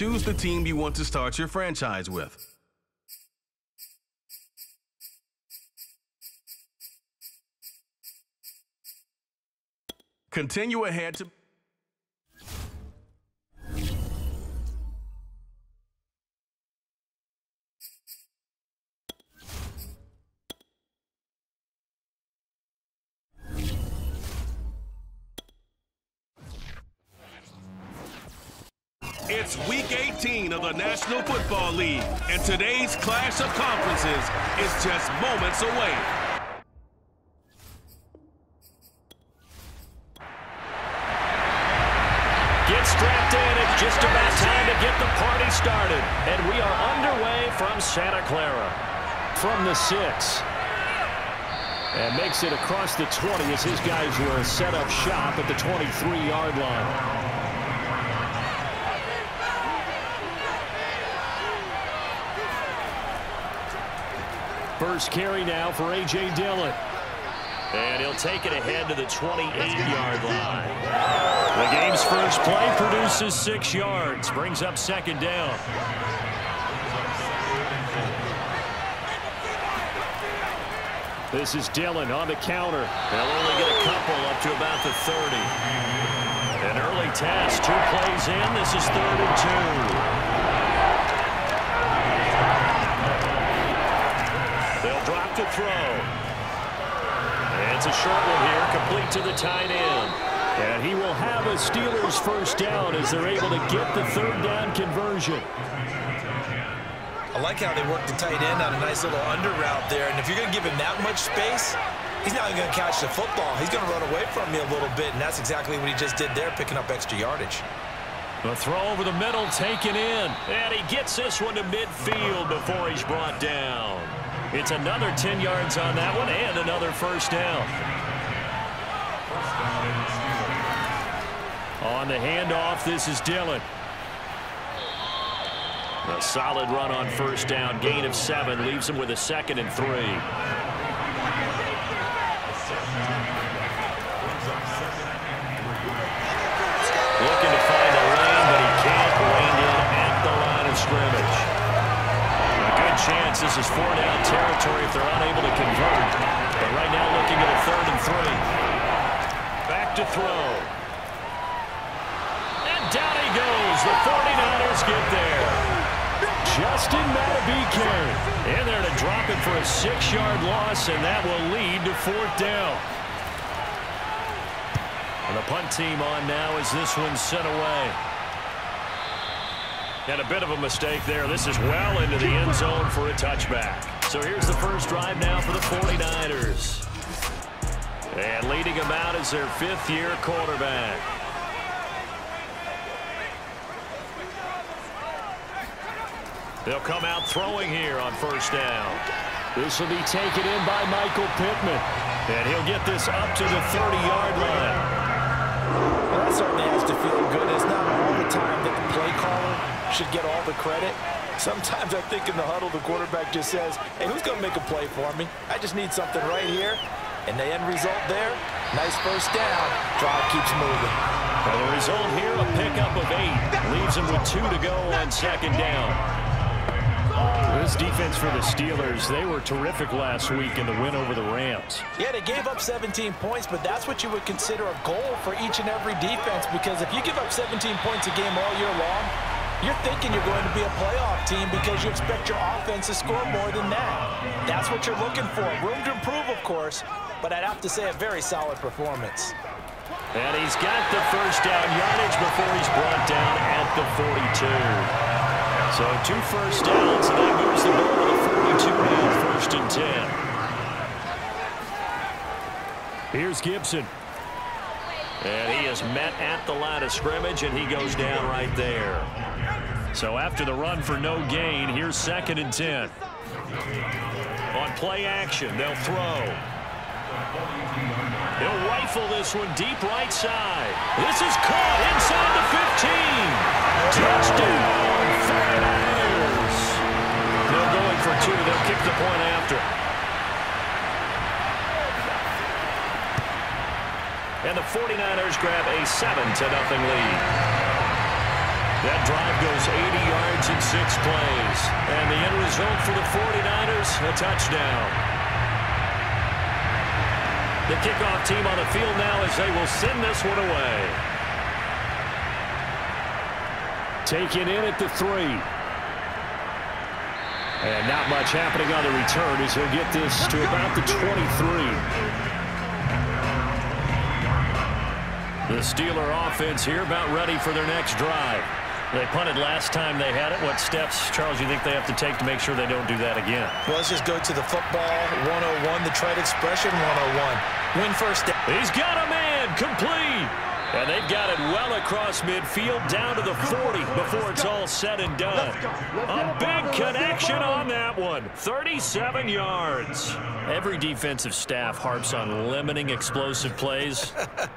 choose the team you want to start your franchise with. Continue ahead to... It's Week 18 of the National Football League, and today's clash of conferences is just moments away. Get strapped in. It's just about time to get the party started. And we are underway from Santa Clara. From the 6. And makes it across the 20 as his guys will set up shop at the 23-yard line. First carry now for A.J. Dillon. And he'll take it ahead to the 28-yard line. The game's first play produces 6 yards. Brings up second down. This is Dillon on the counter. They'll only get a couple up to about the 30. An early test. 2 plays in. This is 3rd and 2. They'll drop to throw. And it's a short one here, complete to the tight end. And he will have a Steelers first down as they're able to get the 3rd down conversion. I like how they work the tight end on a nice little under route there. And if you're going to give him that much space, he's not going to catch the football. He's going to run away from you a little bit, and that's exactly what he just did there, picking up extra yardage. The throw over the middle taken in. And he gets this one to midfield before he's brought down. It's another 10 yards on that one and another first down. On the handoff, this is Dillon. A solid run on first down. Gain of 7 leaves him with a 2nd and 3. Looking to find a lane, but he can't. Reined in at the line of scrimmage. A good chance this is 4-down territory if they're unable to convert. But right now looking at a 3rd and 3. Back to throw. And down he goes. The 49ers get there. Justin Madubuike. And they're to drop it for a 6-yard loss, and that will lead to 4th down. And the punt team on now as this one's sent away. And a bit of a mistake there. This is well into the end zone for a touchback. So here's the first drive now for the 49ers. And leading them out is their 5th-year quarterback. They'll come out throwing here on first down. This will be taken in by Michael Pittman. And he'll get this up to the 30-yard line. Well, that certainly has to feel good. It's not all the time that the play caller should get all the credit. Sometimes I think in the huddle, the quarterback just says, hey, who's going to make a play for me? I just need something right here. And the end result there, nice first down. Drive keeps moving. Well, the result here, a pickup of 8. Leaves him with 2 to go on second down. This defense for the Steelers, they were terrific last week in the win over the Rams. Yeah, they gave up 17 points, but that's what you would consider a goal for each and every defense, because if you give up 17 points a game all year long, you're thinking you're going to be a playoff team because you expect your offense to score more than that. That's what you're looking for. Room to improve, of course, but I'd have to say a very solid performance. And he's got the first down yardage before he's brought down at the 42. So 2 first downs, and that moves the ball to the 42 now, 1st and 10. Here's Gibson. And he is met at the line of scrimmage, and he goes down right there. So after the run for no gain, here's 2nd and 10. On play action, they'll throw. He'll rifle this one deep right side. This is caught inside the 15. Touchdown, 49ers. They're going for 2. They'll kick the point after. And the 49ers grab a 7-0 lead. That drive goes 80 yards in 6 plays. And the end result for the 49ers, a touchdown. The kickoff team on the field now as they will send this one away. Taken in at the 3. And not much happening on the return as he'll get this to about the 23. The Steeler offense here about ready for their next drive. They punted last time they had it. What steps, Charles, you think they have to take to make sure they don't do that again? Well, let's just go to the football 101, the trade expression 101. Win first down. He's got a man complete. And they've got it well across midfield down to the 40 before it's all said and done. A big connection on that one. 37 yards. Every defensive staff harps on limiting explosive plays.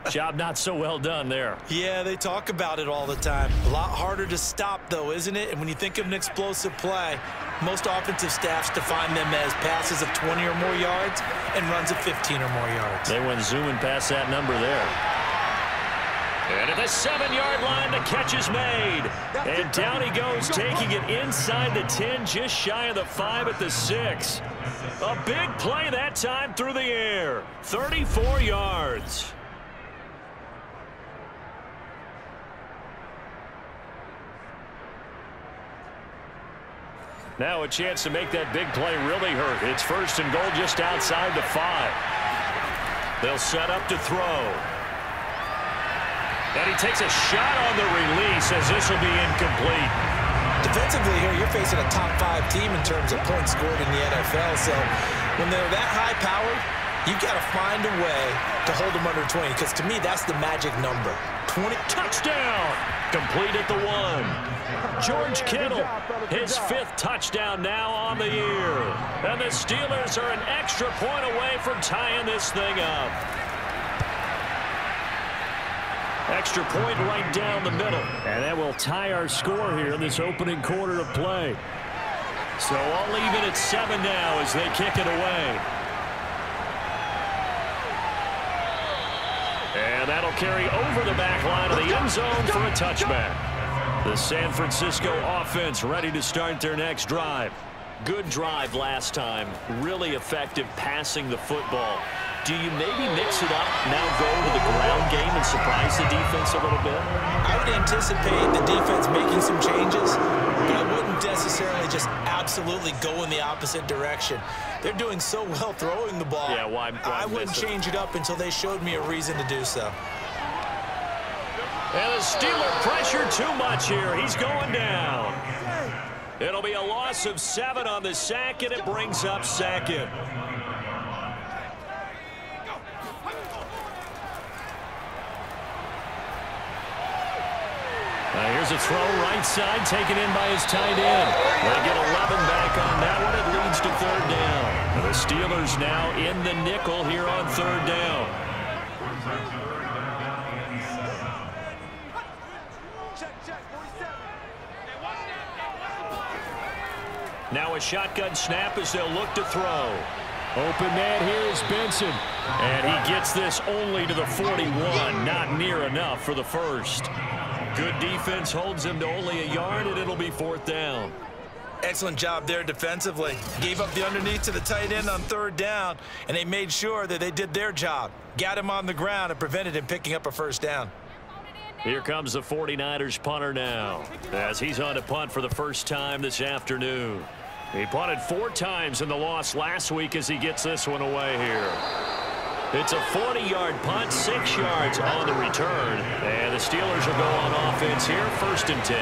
Job not so well done there. Yeah, they talk about it all the time. A lot harder to stop, though, isn't it? And when you think of an explosive play, most offensive staffs define them as passes of 20 or more yards and runs of 15 or more yards. They went zooming past that number there. And at the 7-yard line, the catch is made. And down he goes, taking it inside the 10, just shy of the 5 at the 6. A big play that time through the air. 34 yards. Now a chance to make that big play really hurt. It's 1st and goal just outside the 5. They'll set up to throw. And he takes a shot on the release as this will be incomplete. Defensively here, you're facing a top 5 team in terms of points scored in the NFL. So when they're that high-powered, you've got to find a way to hold them under 20. Because to me, that's the magic number. 20. Touchdown! Complete at the 1. George Kittle, his 5th touchdown now on the year. And the Steelers are an extra point away from tying this thing up. Extra point right down the middle. And that will tie our score here in this opening quarter of play. So all even at 7 now as they kick it away. And that'll carry over the back line of the end zone for a touchback. The San Francisco offense ready to start their next drive. Good drive last time. Really effective passing the football. Do you maybe mix it up, now go to the ground game and surprise the defense a little bit? I would anticipate the defense making some changes, but I wouldn't necessarily just absolutely go in the opposite direction. They're doing so well throwing the ball. Yeah, why I wouldn't change it up until they showed me a reason to do so. And the Steeler pressure too much here. He's going down. It'll be a loss of 7 on the sack, and it brings up 2nd. Here's a throw right side taken in by his tight end. They get 11 back on that one. It leads to 3rd down. The Steelers now in the nickel here on 3rd down. Now a shotgun snap as they'll look to throw. Open man here is Benson. And he gets this only to the 41. Not near enough for the 1st. Good defense holds him to only a yard, and it'll be 4th down. Excellent job there defensively. Gave up the underneath to the tight end on 3rd down, and they made sure that they did their job. Got him on the ground and prevented him picking up a 1st down. Here comes the 49ers punter now, as he's on to punt for the first time this afternoon. He punted 4 times in the loss last week as he gets this one away here. It's a 40-yard punt, 6 yards on the return. And the Steelers will go on offense here, 1st and 10.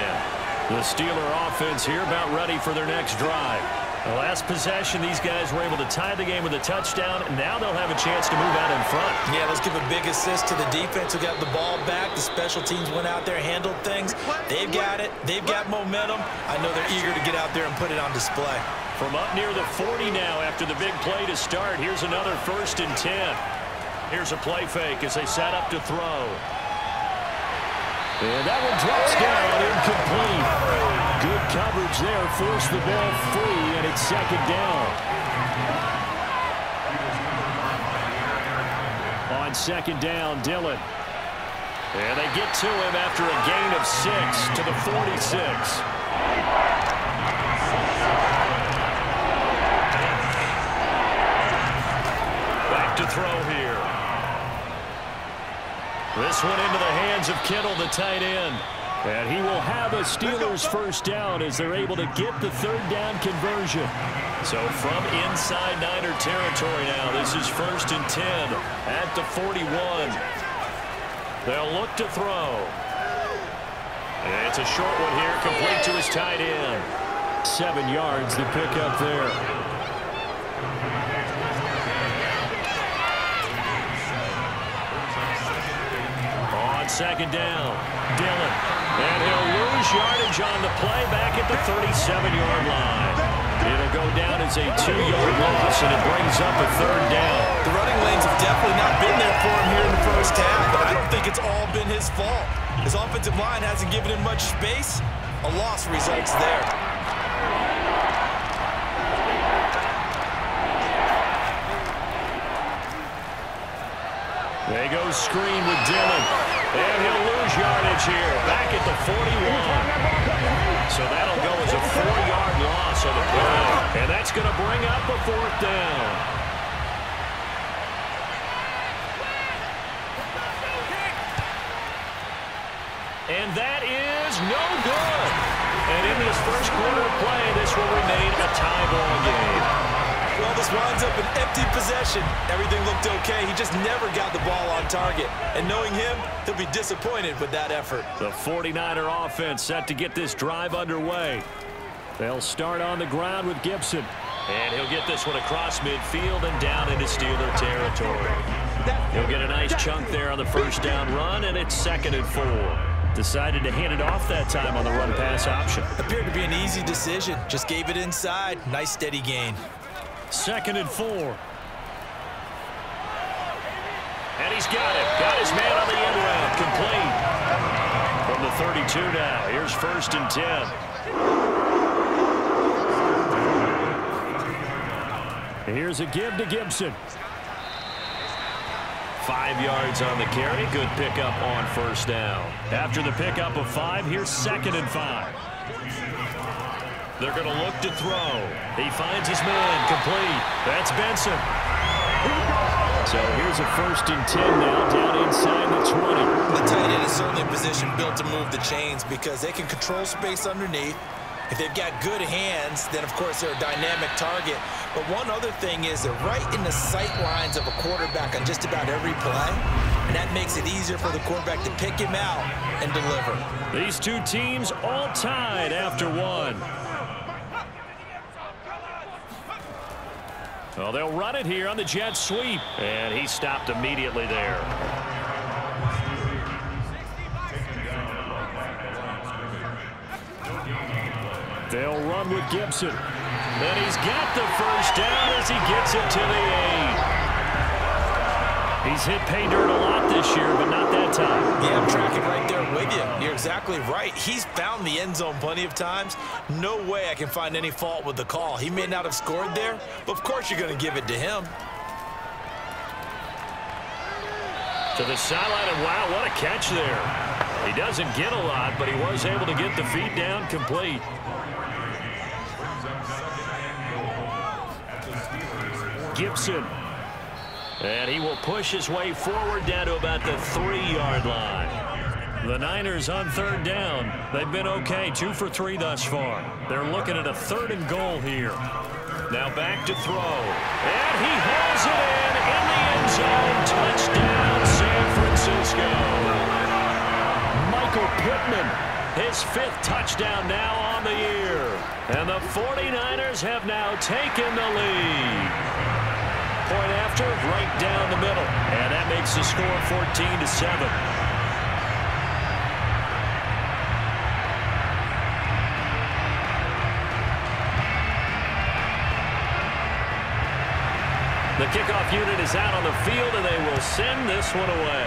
The Steeler offense here about ready for their next drive. The last possession, these guys were able to tie the game with a touchdown, and now they'll have a chance to move out in front. Yeah, let's give a big assist to the defense who got the ball back. The special teams went out there, handled things. They've got it. They've got momentum. I know they're eager to get out there and put it on display. From up near the 40 now after the big play to start, here's another 1st and 10. Here's a play fake as they set up to throw. And that one drops down, incomplete. Good coverage there, forced the ball free, and it's 2nd down. On 2nd down, Dillon. And they get to him after a gain of 6 to the 46. Back to throw here. This one into the hands of Kittle, the tight end. And he will have a Steelers first down as they're able to get the third down conversion. So from inside Niner territory now, this is 1st and 10 at the 41. They'll look to throw. And it's a short one here, complete to his tight end. 7 yards the pickup there. On 2nd down, Dillon. And he'll lose yardage on the play back at the 37-yard line. It'll go down as a 2-yard loss, and it brings up a 3rd down. The running lanes have definitely not been there for him here in the first half, but I don't think it's all been his fault. His offensive line hasn't given him much space. A loss results there. They go screen with Dillon. And he'll lose yardage here. Back at the 41. So that'll go as a 4-yard loss on the play. And that's going to bring up a 4th down. And that is no good. And in this first quarter of play, this will remain a tie ball game. Well, this winds up an empty possession. Everything looked okay. He just never got the ball on target. And knowing him, he'll be disappointed with that effort. The 49er offense set to get this drive underway. They'll start on the ground with Gibson. And he'll get this one across midfield and down into Steeler territory. He'll get a nice chunk there on the first down run, and it's 2nd and 4. Decided to hand it off that time on the run-pass option. Appeared to be an easy decision. Just gave it inside. Nice, steady gain. 2nd and 4. And he's got it. Got his man on the end round. Complete. From the 32 now. Here's 1st and 10. Here's a give to Gibson. 5 yards on the carry. Good pickup on 1st down. After the pickup of 5, here's 2nd and 5. They're going to look to throw. He finds his man. Complete. That's Benson. So here's a 1st and 10 now down inside the 20. The tight end is certainly a position built to move the chains because they can control space underneath. If they've got good hands, then, of course, they're a dynamic target. But one other thing is they're right in the sight lines of a quarterback on just about every play, and that makes it easier for the quarterback to pick him out and deliver. These two teams all tied after 1. Well, they'll run it here on the jet sweep, and he stopped immediately there. They'll run with Gibson. And he's got the first down as he gets it to the 8. He's hit pay dirt a lot this year, but not that time. Yeah, I'm tracking right there with you. You're exactly right. He's found the end zone plenty of times. No way I can find any fault with the call. He may not have scored there, but of course you're going to give it to him. To the sideline, and wow, what a catch there. He doesn't get a lot, but he was able to get the feet down complete. Gibson. And he will push his way forward down to about the 3-yard line. The Niners on 3rd down. They've been okay, 2 for 3 thus far. They're looking at a 3rd and goal here. Now back to throw. And he hauls it in the end zone. Touchdown, San Francisco. Michael Pittman, his 5th touchdown now on the year. And the 49ers have now taken the lead. Point after, right down the middle. And that makes the score 14-7. The kickoff unit is out on the field, and they will send this one away.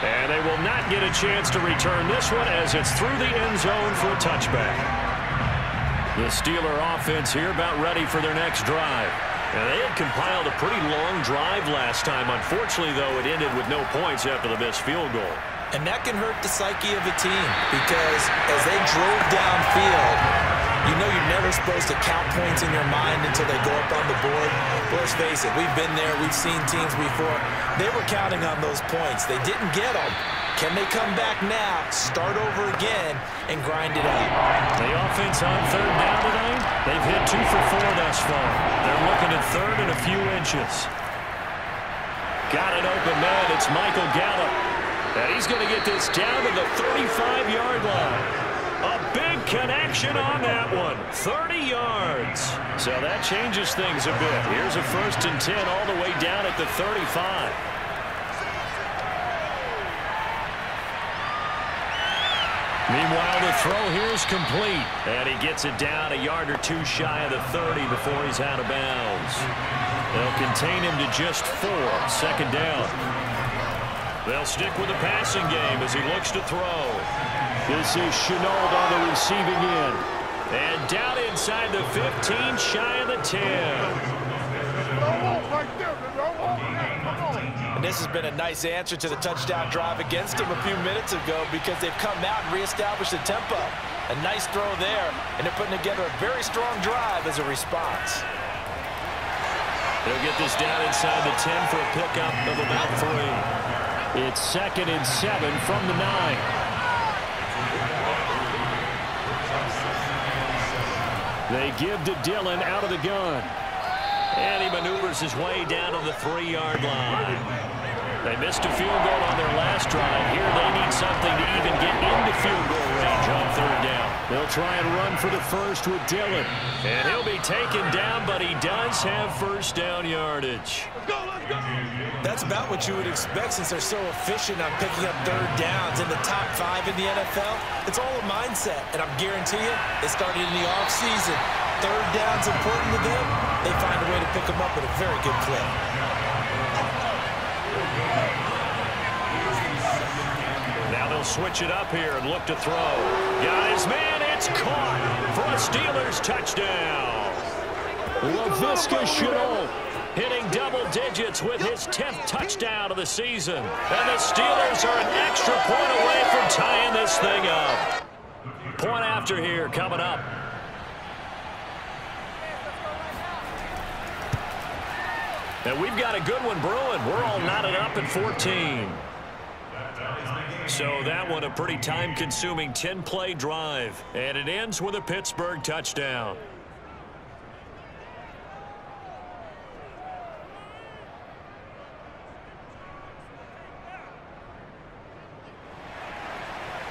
And they will not get a chance to return this one as it's through the end zone for a touchback. The Steeler offense here about ready for their next drive. And they had compiled a pretty long drive last time. Unfortunately, though, it ended with no points after the missed field goal. And that can hurt the psyche of a team because as they drove downfield, you know you're never supposed to count points in your mind until they go up on the board. But let's face it, we've been there. We've seen teams before. They were counting on those points. They didn't get them. Can they come back now, start over again, and grind it out? The offense on third down tonight, they've hit 2 for 4 thus far. They're looking at third and a few inches. Got an open man. It's Michael Gallup. And he's going to get this down to the 35-yard line. A big connection on that one. 30 yards. So that changes things a bit. Here's a 1st and 10 all the way down at the 35. Meanwhile, the throw here is complete. And he gets it down a yard or 2 shy of the 30 before he's out of bounds. They'll contain him to just 4. 2nd down. They'll stick with the passing game as he looks to throw. This is Shenault on the receiving end. And down inside the 15, shy of the 10. And this has been a nice answer to the touchdown drive against them a few minutes ago because they've come out and reestablished the tempo. A nice throw there, and they're putting together a very strong drive as a response. They'll get this down inside the 10 for a pickup of about 3. It's 2nd and 7 from the 9. They give to Dillon out of the gun. And he maneuvers his way down to the 3-yard line. They missed a field goal on their last drive. Here they need something to even get into field goal range on 3rd down. They'll try and run for the first with Dillon. And he'll be taken down, but he does have 1st down yardage. That's about what you would expect since they're so efficient on picking up 3rd downs in the top 5 in the NFL. It's all a mindset, and I'm guarantee you, it started in the offseason. 3rd down's important to them. They find a way to pick them up at a very good clip. Now they'll switch it up here and look to throw. Got his man. It's caught for a Steelers touchdown. Laviska Shenault hitting double digits with his 10th touchdown of the season. And the Steelers are an extra point away from tying this thing up. Point after here coming up. And we've got a good one brewing. We're all knotted up at 14. So that one a pretty time-consuming 10-play drive. And it ends with a Pittsburgh touchdown.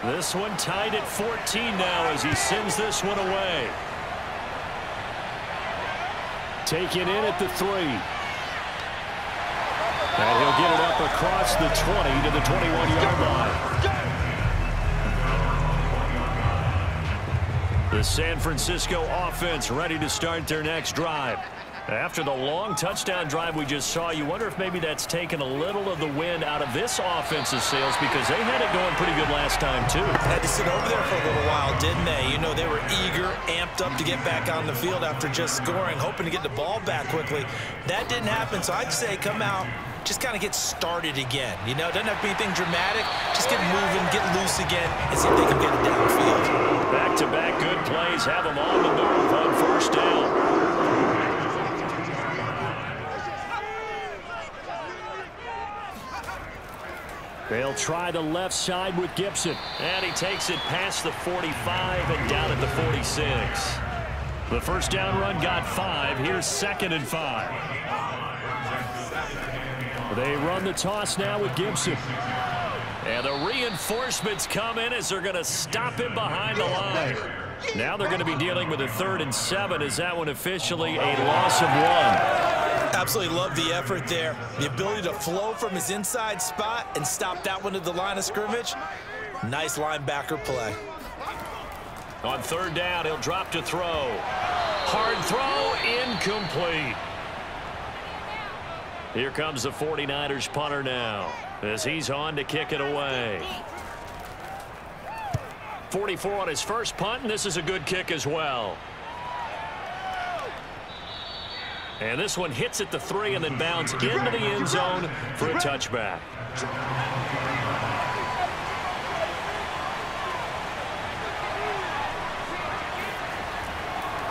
This one tied at 14 now as he sends this one away. Taken in at the 3. And he'll get it up across the 20 to the 21-yard line. The San Francisco offense ready to start their next drive. After the long touchdown drive we just saw, you wonder if maybe that's taken a little of the wind out of this offense's sails because they had it going pretty good last time, too. Had to sit over there for a little while, didn't they? You know, they were eager, amped up to get back on the field after just scoring, hoping to get the ball back quickly. That didn't happen, so I'd say come out, just kind of get started again. You know, it doesn't have to be anything dramatic. Just get moving, get loose again, and see if they can get it downfield. Back-to-back good plays have them on the move on 1st down. They'll try the left side with Gibson. And he takes it past the 45 and down at the 46. The 1st down run got 5. Here's 2nd and 5. They run the toss now with Gibson. And the reinforcements come in as they're going to stop him behind the line. Now they're going to be dealing with a 3rd and 7. Is that one officially a loss of 1? Absolutely love the effort there. The ability to flow from his inside spot and stop that one at the line of scrimmage. Nice linebacker play. On 3rd down, he'll drop to throw. Hard throw, incomplete. Here comes the 49ers punter now as he's on to kick it away. 44 on his first punt, and this is a good kick as well. And this one hits at the 3 and then bounds into the end zone for a touchback.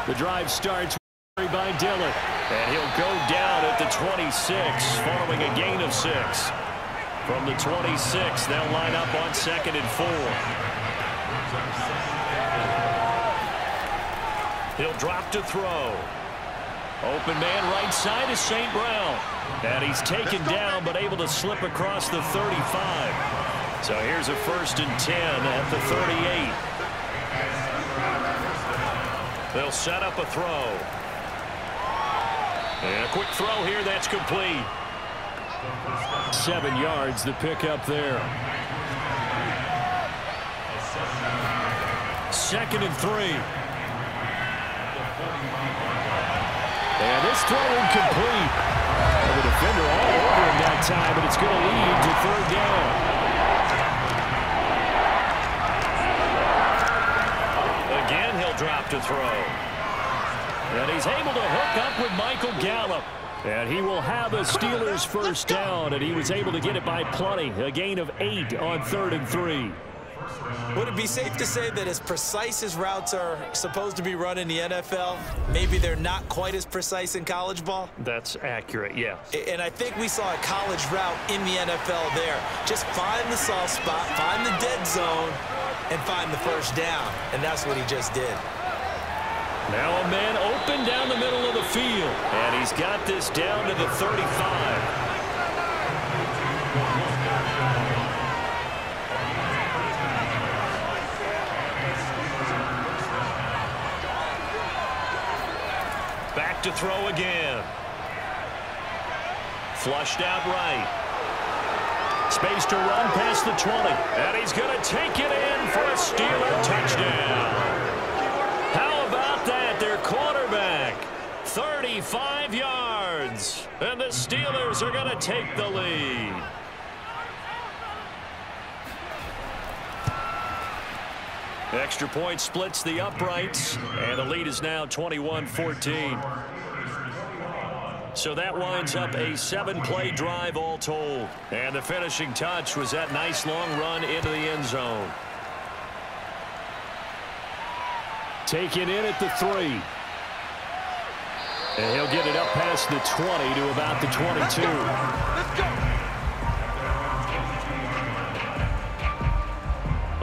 The drive starts by Dillon. And he'll go down at the 26 following a gain of 6. From the 26, they'll line up on 2nd and 4. He'll drop to throw. Open man right side is St. Brown. And he's taken down but able to slip across the 35. So here's a 1st and 10 at the 38. They'll set up a throw. And a quick throw here that's complete. 7 yards the pickup there. 2nd and 3. And this throw incomplete. And the defender all over him that time, but it's going to lead to 3rd down. Again, he'll drop to throw. And he's able to hook up with Michael Gallup. And he will have a Steelers 1st down, and he was able to get it by plenty. A gain of 8 on 3rd and 3. Would it be safe to say that as precise as routes are supposed to be run in the NFL, maybe they're not quite as precise in college ball? That's accurate, yeah. And I think we saw a college route in the NFL there. Just find the soft spot, find the dead zone, and find the 1st down. And that's what he just did. Now a man open down the middle of the field. And he's got this down to the 35. Back to throw again. Flushed out right. Space to run past the 20. And he's going to take it in for a Steeler touchdown. How about that? Their quarterback. 35 yards. And the Steelers are going to take the lead. Extra point splits the uprights, and the lead is now 21-14. So that winds up a 7-play drive all told. And the finishing touch was that nice long run into the end zone. Taken in at the 3. And he'll get it up past the 20 to about the 22. Let's go.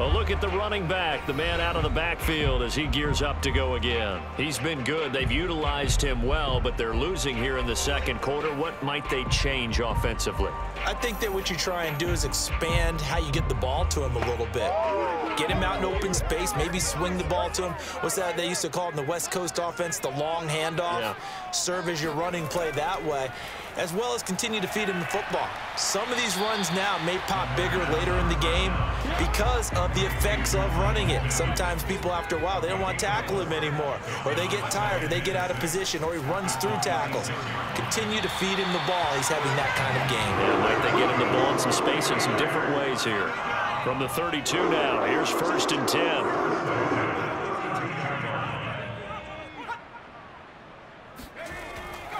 A look at the running back, the man out of the backfield as he gears up to go again. He's been good. They've utilized him well, but they're losing here in the 2nd quarter. What might they change offensively? I think that what you try and do is expand how you get the ball to him a little bit. Get him out in open space, maybe swing the ball to him. What's that they used to call it in the West Coast offense, the long handoff? Yeah. Serve as your running play that way, as well as continue to feed him the football. Some of these runs now may pop bigger later in the game because of the effects of running it. Sometimes people, after a while, they don't want to tackle him anymore, or they get tired, or they get out of position, or he runs through tackles. Continue to feed him the ball. He's having that kind of game. Yeah, might they get him the ball in some space in some different ways here. From the 32 now, here's 1st and 10.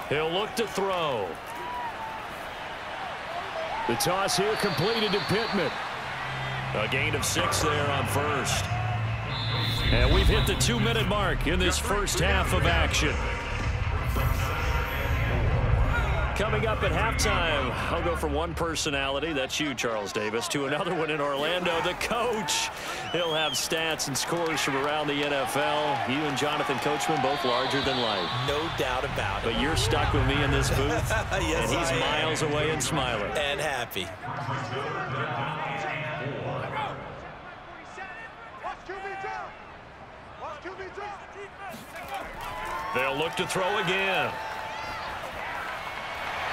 He'll look to throw. The toss here completed to Pittman. A gain of 6 there on 1st. And we've hit the 2-minute mark in this first half of action. Coming up at halftime, I'll go from one personality, that's you, Charles Davis, to another one in Orlando, the coach. He'll have stats and scores from around the NFL. You and Jonathan Coachman, both larger than life. No doubt about it. But you're stuck with me in this booth, yes, and he's miles away and smiling. And happy. They'll look to throw again.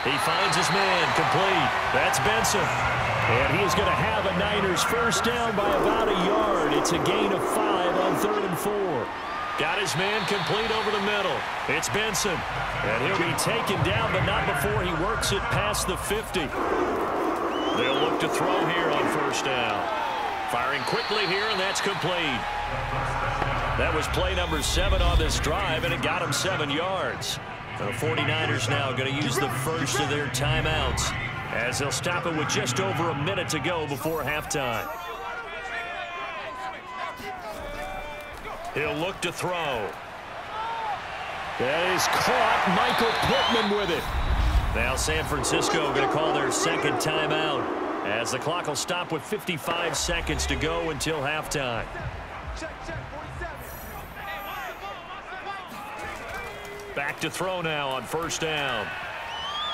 He finds his man, complete. That's Benson. And he is going to have a Niners 1st down by about a yard. It's a gain of 5 on 3rd and 4. Got his man complete over the middle. It's Benson. And he'll be taken down, but not before he works it past the 50. They'll look to throw here on 1st down. Firing quickly here, and that's complete. That was play number 7 on this drive, and it got him 7 yards. The 49ers now going to use the first of their timeouts as they'll stop it with just over a minute to go before halftime. He'll look to throw. That is caught. Michael Pittman with it. Now San Francisco going to call their second timeout as the clock will stop with 55 seconds to go until halftime. Back to throw now on first down.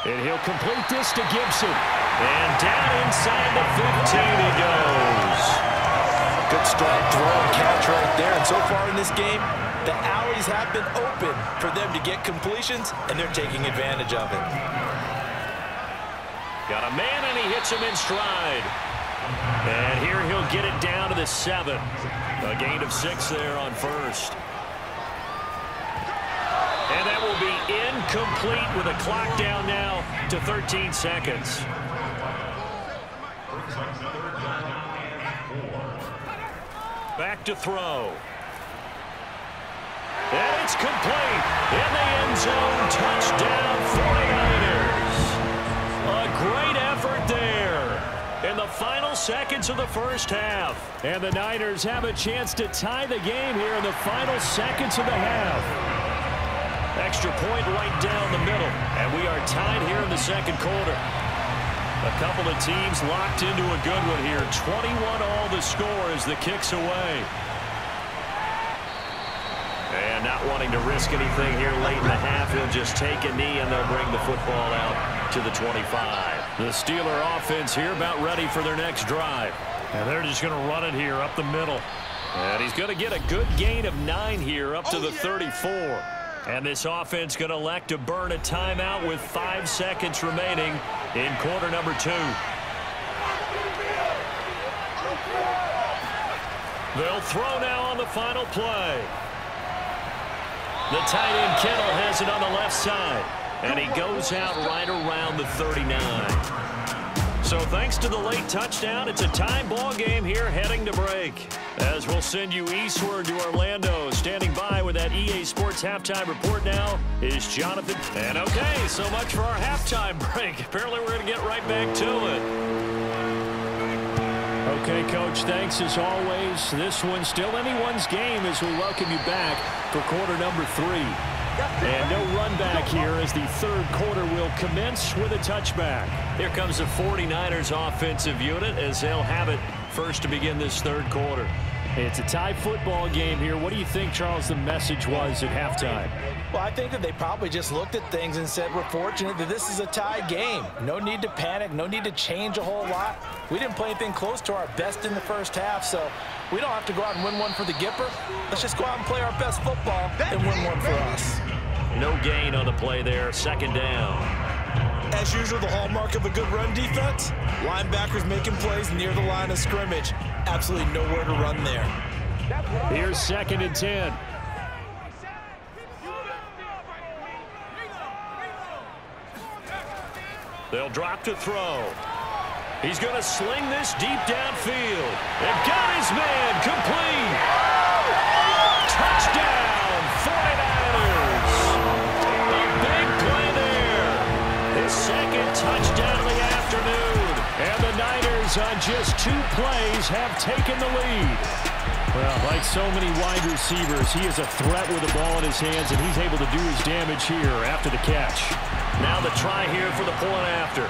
And he'll complete this to Gibson. And down inside the 15 he goes. Good strike, throw, and catch right there. And so far in this game, the alleys have been open for them to get completions, and they're taking advantage of it. Got a man, and he hits him in stride. And here he'll get it down to the 7. A gain of 6 there on first. And that will be incomplete with a clock down now to 13 seconds. Back to throw. And it's complete. In the end zone, touchdown 49ers. A great effort there in the final seconds of the first half. And the Niners have a chance to tie the game here in the final seconds of the half. Extra point right down the middle. And we are tied here in the second quarter. A couple of teams locked into a good one here. 21-all the score as the kick's away. And not wanting to risk anything here late in the half, he'll just take a knee and they'll bring the football out to the 25. The Steeler offense here about ready for their next drive. And they're just going to run it here up the middle. And he's going to get a good gain of 9 here up to the 34. And this offense going to elect to burn a timeout with 5 seconds remaining in quarter number 2. They'll throw now on the final play. The tight end Kittle has it on the left side. And he goes out right around the 39. So thanks to the late touchdown, it's a tie ball game here heading to break. As we'll send you eastward to Orlando. Standing by with that EA Sports halftime report now is Jonathan. And okay, so much for our halftime break. Apparently we're going to get right back to it. Okay, Coach, thanks as always. This one's still anyone's game as we welcome you back for quarter number 3. And no run back here as the third quarter will commence with a touchback. Here comes the 49ers offensive unit as they'll have it first to begin this third quarter. It's a tie football game here. What do you think, Charles, the message was at halftime? Well, I think that they probably just looked at things and said, we're fortunate that this is a tie game. No need to panic, no need to change a whole lot. We didn't play anything close to our best in the first half, so we don't have to go out and win one for the Gipper. Let's just go out and play our best football and win one for us. No gain on the play there, second down. As usual, the hallmark of a good run defense, linebackers making plays near the line of scrimmage. Absolutely nowhere to run there. Here's 2nd and 10. They'll drop to throw. He's going to sling this deep downfield. They've got his man complete. Touchdown, 49ers. A big play there. His second touchdown of the afternoon. And the Niners on just 2 plays have taken the lead. Well, like so many wide receivers, he is a threat with the ball in his hands, and he's able to do his damage here after the catch. Now the try here for the point after.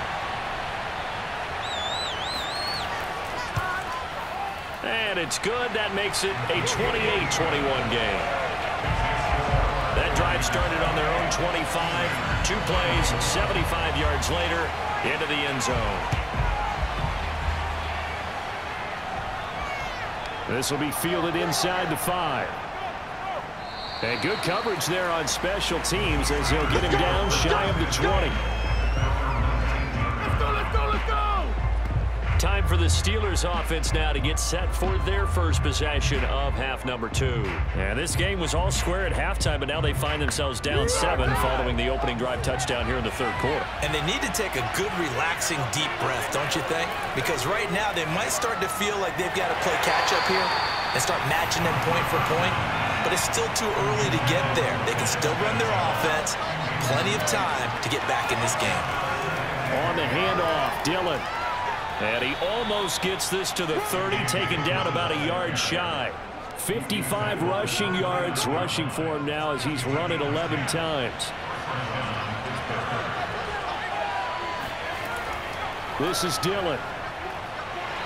And it's good. That makes it a 28-21 game. That drive started on their own 25. 2 plays, 75 yards later, into the end zone. This will be fielded inside the 5. And good coverage there on special teams as they'll get him down shy of the 20. Let's go. Time for the Steelers offense now to get set for their first possession of half number 2. And this game was all square at halftime, but now they find themselves down 7 following the opening drive touchdown here in the third quarter. And they need to take a good, relaxing, deep breath, don't you think? Because right now they might start to feel like they've got to play catch-up here and start matching them point for point. but it's still too early to get there. They can still run their offense. Plenty of time to get back in this game. On the handoff, Dillon. And he almost gets this to the 30, taken down about a yard shy. 55 rushing yards rushing for him now as he's run it 11 times. This is Dillon.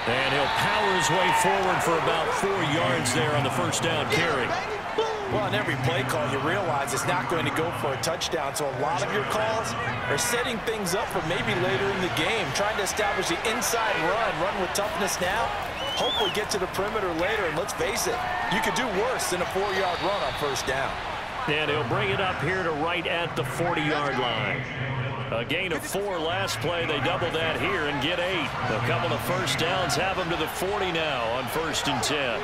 And he'll power his way forward for about 4 yards there on the first down carry. Well, on every play call, you realize it's not going to go for a touchdown, so a lot of your calls are setting things up for maybe later in the game, trying to establish the inside run with toughness now, hopefully get to the perimeter later, and let's face it, you could do worse than a 4-yard run on first down. And he'll bring it up here to right at the 40-yard line. A gain of 4 last play. They double that here and get 8. A couple of first downs have them to the 40 now on 1st and 10.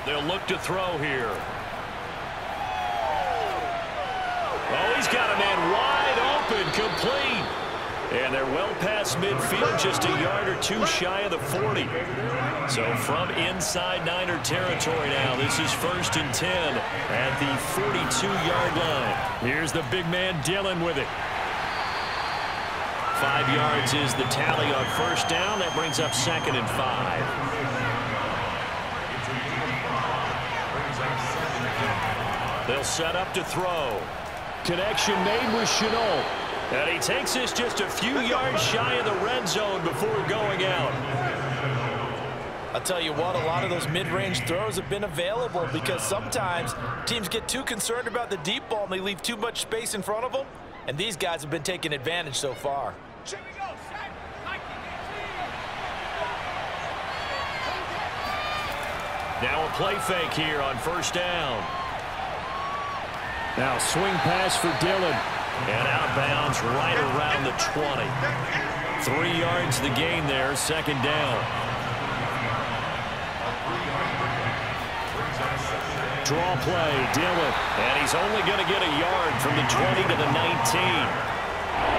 They'll look to throw here. Oh, he's got a man wide open, complete. And they're well past midfield, just a yard or 2 shy of the 40. So from inside Niner territory now, this is 1st and 10 at the 42-yard line. Here's the big man Dillon with it. 5 yards is the tally on first down. That brings up 2nd and 5. They'll set up to throw. Connection made with Shenault. And he takes this just a few yards shy of the red zone before going out. I'll tell you what, a lot of those mid-range throws have been available because sometimes teams get too concerned about the deep ball and they leave too much space in front of them. And these guys have been taking advantage so far. Now a play fake here on first down. Now swing pass for Dillon. And out of bounds right around the 20. 3 yards the gain there, 2nd down. Draw play, Dillon. And he's only going to get a yard from the 20 to the 19.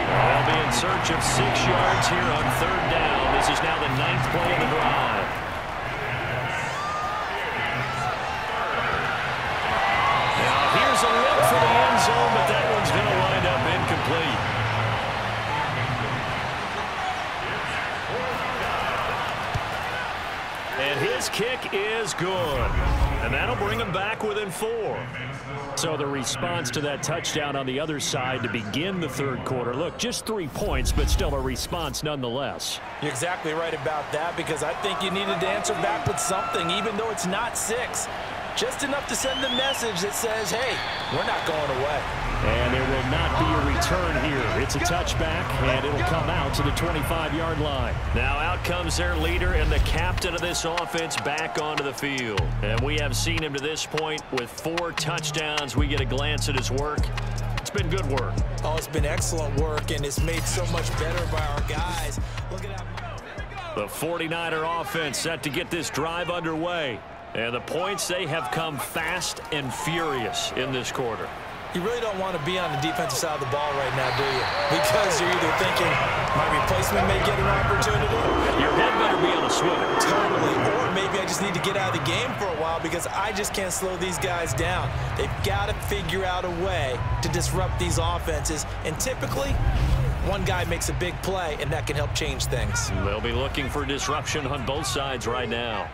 They'll be in search of 6 yards here on 3rd down. This is now the 9th play of the drive. Now here's a look for the end zone, but that one's going to wind up incomplete. And his kick is good. And that'll bring him back within 4. So the response to that touchdown on the other side to begin the 3rd quarter. Look, just 3 points, but still a response nonetheless. You're exactly right about that because I think you needed to answer back with something, even though it's not 6. Just enough to send the message that says, hey, we're not going away. And there will not be a return here. It's a touchback, and it'll come out to the 25-yard line. Now out comes their leader and the captain of this offense back onto the field. And we have seen him to this point with 4 touchdowns. We get a glance at his work. It's been good work. Oh, it's been excellent work, and it's made so much better by our guys. Look at that. The 49er offense set to get this drive underway. And the points, they have come fast and furious in this quarter. You really don't want to be on the defensive side of the ball right now, do you? Because you're either thinking, my replacement may get an opportunity. Your head better be on a swivel. Totally. Or maybe I just need to get out of the game for a while because I just can't slow these guys down. They've got to figure out a way to disrupt these offenses. And typically, one guy makes a big play, and that can help change things. They'll be looking for disruption on both sides right now.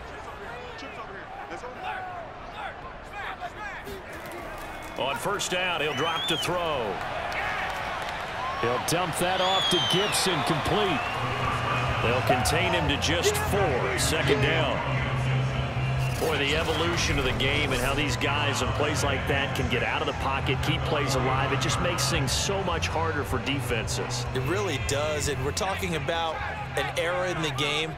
On first down, he'll drop to throw. He'll dump that off to Gibson, complete. They'll contain him to just 4, 2nd down. Boy, the evolution of the game and how these guys on plays like that can get out of the pocket, keep plays alive, it just makes things so much harder for defenses. It really does, and we're talking about an era in the game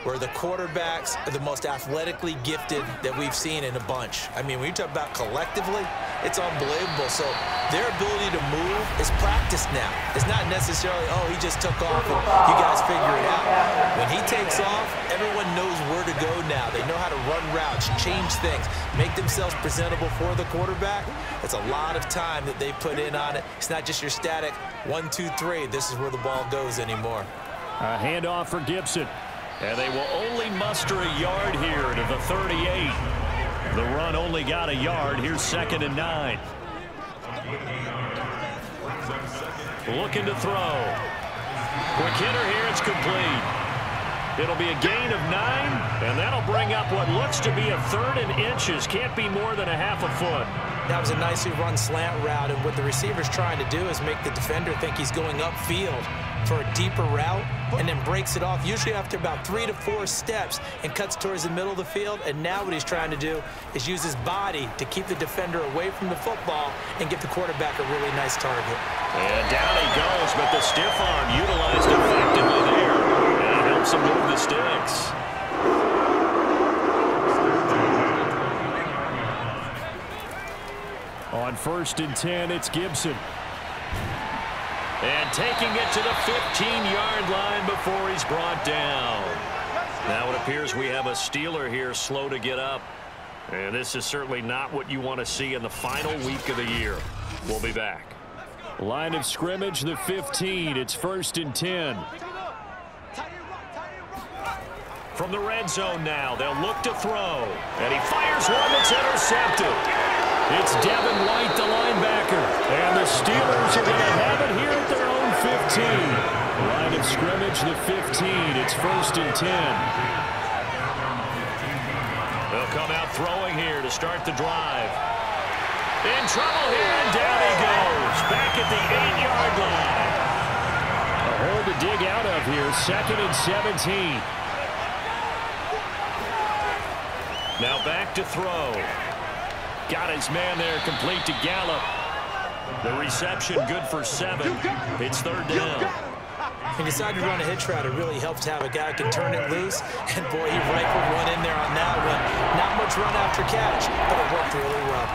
where the quarterbacks are the most athletically gifted that we've seen in a bunch. I mean, when you talk about collectively, it's unbelievable. So their ability to move is practiced now. It's not necessarily, oh, he just took off and you guys figure it out. When he takes off, everyone knows where to go now. They know how to run routes, change things, make themselves presentable for the quarterback. It's a lot of time that they put in on it. It's not just your static 1, 2, 3. This is where the ball goes anymore. A handoff for Gibson. And they will only muster a yard here to the 38. The run only got a yard. Here's 2nd and 9. Looking to throw. Quick hitter here. It's complete. It'll be a gain of 9, and that'll bring up what looks to be a 3rd and inches. Can't be more than a half a foot. That was a nicely run slant route, and what the receiver's trying to do is make the defender think he's going upfield for a deeper route, and then breaks it off, usually after about 3 to 4 steps, and cuts towards the middle of the field. And now what he's trying to do is use his body to keep the defender away from the football and give the quarterback a really nice target. And down he goes, but the stiff arm utilized effectively there. And it helps him move the sticks. On 1st and 10, it's Gibson. And taking it to the 15-yard line before he's brought down. Now it appears we have a Steeler here slow to get up. And this is certainly not what you want to see in the final week of the year. We'll be back. Line of scrimmage, the 15. It's 1st and 10. From the red zone now, they'll look to throw. And he fires one that's intercepted. It's Devin White, the linebacker. And the Steelers are going to have it here at their own 15. Line of scrimmage, the 15. It's 1st and 10. They'll come out throwing here to start the drive. In trouble here, and down he goes. Back at the 8-yard line. A hole to dig out of here. 2nd and 17. Now back to throw. Got his man there, complete to Gallup. The reception good for 7. It's 3rd down. He decided to run a hitch route. It really helps to have a guy who can turn it loose. And, boy, he rifled one in there on that one. Not much run after catch, but it worked really well.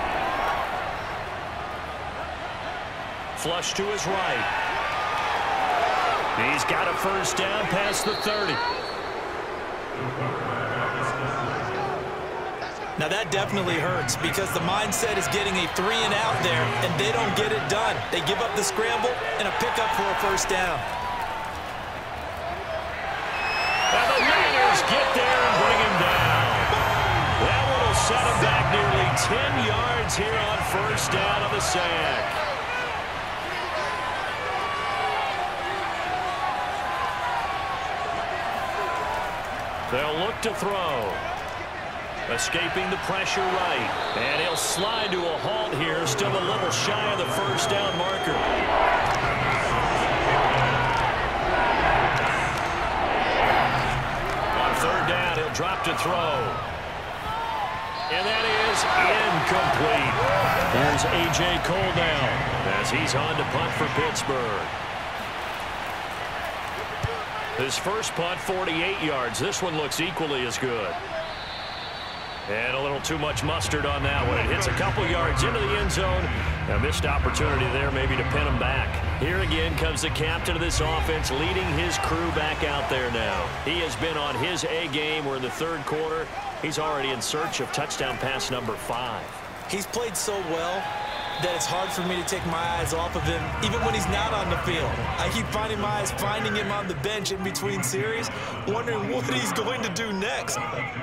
Flush to his right. He's got a 1st down past the 30. Now that definitely hurts because the mindset is getting a 3 and out there, and they don't get it done. They give up the scramble and a pickup for a 1st down. And the Niners get there and bring him down. That one will set him back nearly 10 yards here on 1st down on the sack. They'll look to throw. Escaping the pressure right. And he'll slide to a halt here. Still a little shy of the 1st down marker. On 3rd down, he'll drop to throw. And that is incomplete. There's A.J. Cole now as he's on to punt for Pittsburgh. His first punt, 48 yards. This one looks equally as good. And a little too much mustard on that one. It hits a couple yards into the end zone. A missed opportunity there maybe to pin him back. Here again comes the captain of this offense leading his crew back out there now. He has been on his A game. We're in the 3rd quarter. He's already in search of touchdown pass number 5. He's played so well that it's hard for me to take my eyes off of him, even when he's not on the field. I keep finding my eyes finding him on the bench in between series, wondering what he's going to do next.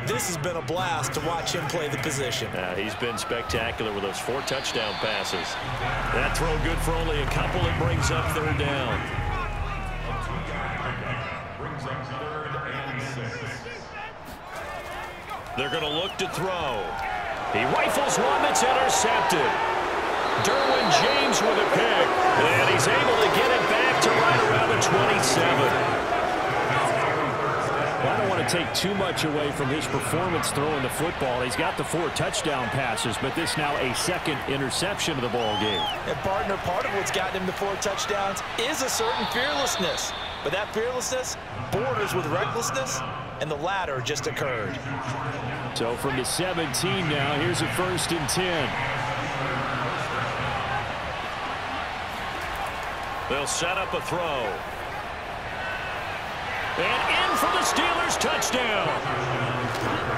This has been a blast to watch him play the position. He's been spectacular with those 4 touchdown passes. That throw good for only a couple. It brings up 3rd down. They're going to look to throw. He rifles one that's intercepted. Derwin James with a pick, and he's able to get it back to right around the 27. Well, I don't want to take too much away from his performance throwing the football. He's got the 4 touchdown passes, but this now a 2nd interception of the ball game. And partner, part of what's gotten him the 4 touchdowns is a certain fearlessness. But that fearlessness borders with recklessness, and the latter just occurred. So from the 17 now, here's a 1st and 10. They'll set up a throw. And in for the Steelers touchdown.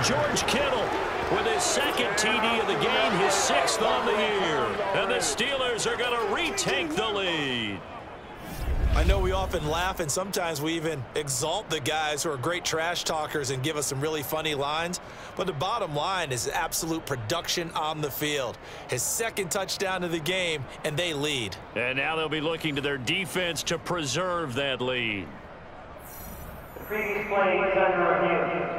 George Kittle with his 2nd TD of the game, his 6th on the year. And the Steelers are going to retake the lead. I know we often laugh, and sometimes we even exalt the guys who are great trash talkers and give us some really funny lines. But the bottom line is absolute production on the field. His second touchdown of the game, and they lead. And now they'll be looking to their defense to preserve that lead. The previous play is under review.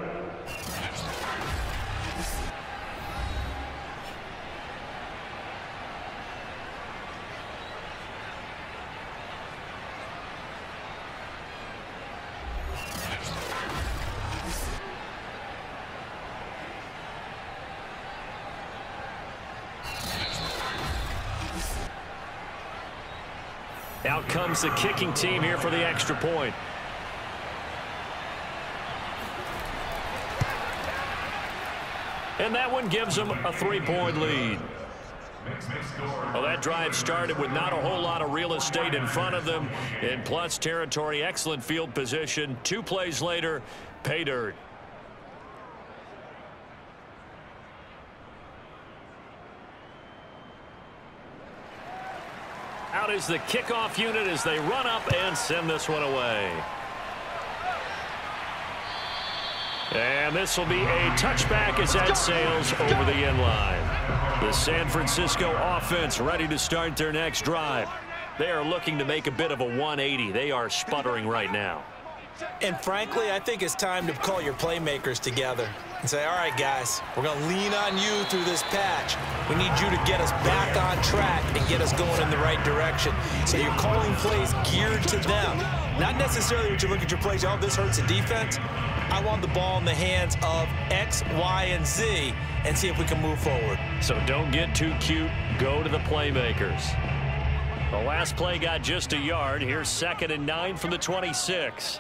Out comes the kicking team here for the extra point. And that one gives them a 3-point lead. Well, that drive started with not a whole lot of real estate in front of them. In plus territory, excellent field position. 2 plays later, pay dirt. Out is the kickoff unit as they run up and send this one away. And this will be a touchback as that sails over the end line. The San Francisco offense ready to start their next drive. They are looking to make a bit of a 180. They are sputtering right now. And frankly, I think it's time to call your playmakers together and say, all right, guys, we're going to lean on you through this patch. We need you to get us back on track and get us going in the right direction. So you're calling plays geared to them. Not necessarily when you look at your plays, oh, this hurts the defense. I want the ball in the hands of X, Y, and Z and see if we can move forward. So don't get too cute. Go to the playmakers. The last play got just a yard. Here's 2nd and 9 from the 26.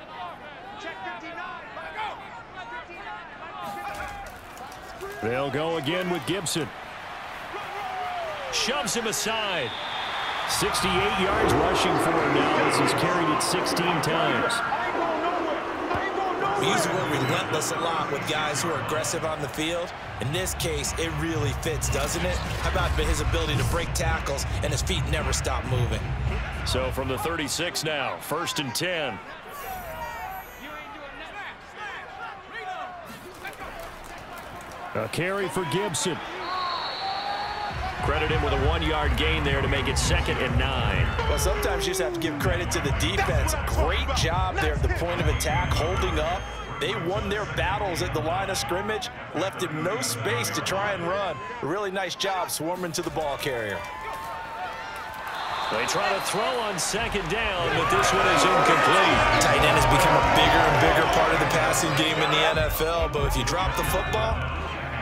They'll go again with Gibson. Shoves him aside. 68 yards rushing for him now as he's carried it 16 times. We use the word relentless a lot with guys who are aggressive on the field. In this case, it really fits, doesn't it? How about his ability to break tackles and his feet never stop moving? So from the 36 now, 1st and 10. A carry for Gibson. Credit him with a 1-yard gain there to make it 2nd and 9. Well, sometimes you just have to give credit to the defense. Great job there at the point of attack, holding up. They won their battles at the line of scrimmage, left him no space to try and run. A really nice job swarming to the ball carrier. They try to throw on 2nd down, but this one is incomplete. Tight end has become a bigger and bigger part of the passing game in the NFL, but if you drop the football,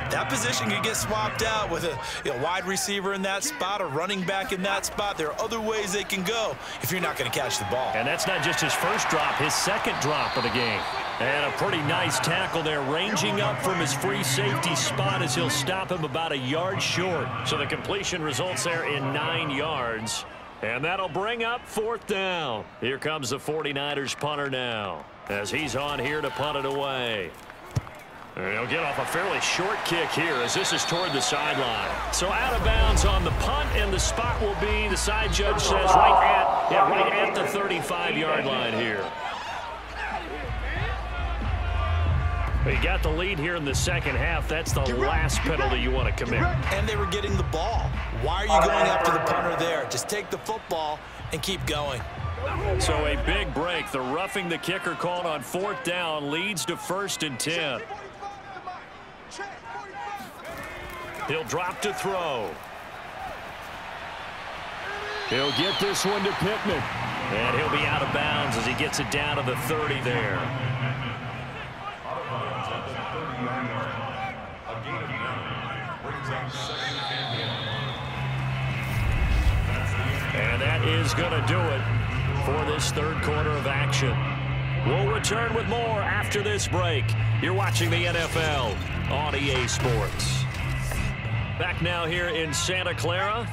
that position can get swapped out with a wide receiver in that spot, a running back in that spot. There are other ways they can go if you're not going to catch the ball. And that's not just his first drop, his 2nd drop of the game. And a pretty nice tackle there, ranging up from his free safety spot as he'll stop him about a yard short. So the completion results there in 9 yards. And that'll bring up 4th down. Here comes the 49ers punter now as he's on here to punt it away. And he'll get off a fairly short kick here as this is toward the sideline. So out of bounds on the punt, and the spot will be, the side judge says, right at the 35-yard line here. He got the lead here in the 2nd half. That's the last penalty you want to commit. And they were getting the ball. Why are you going after the punter there? Just take the football and keep going. So a big break. The roughing the kicker called on 4th down leads to 1st and 10. He'll drop to throw. He'll get this one to Pittman. And he'll be out of bounds as he gets it down to the 30 there. And that is going to do it for this 3rd quarter of action. We'll return with more after this break. You're watching the NFL on EA Sports. Back now here in Santa Clara.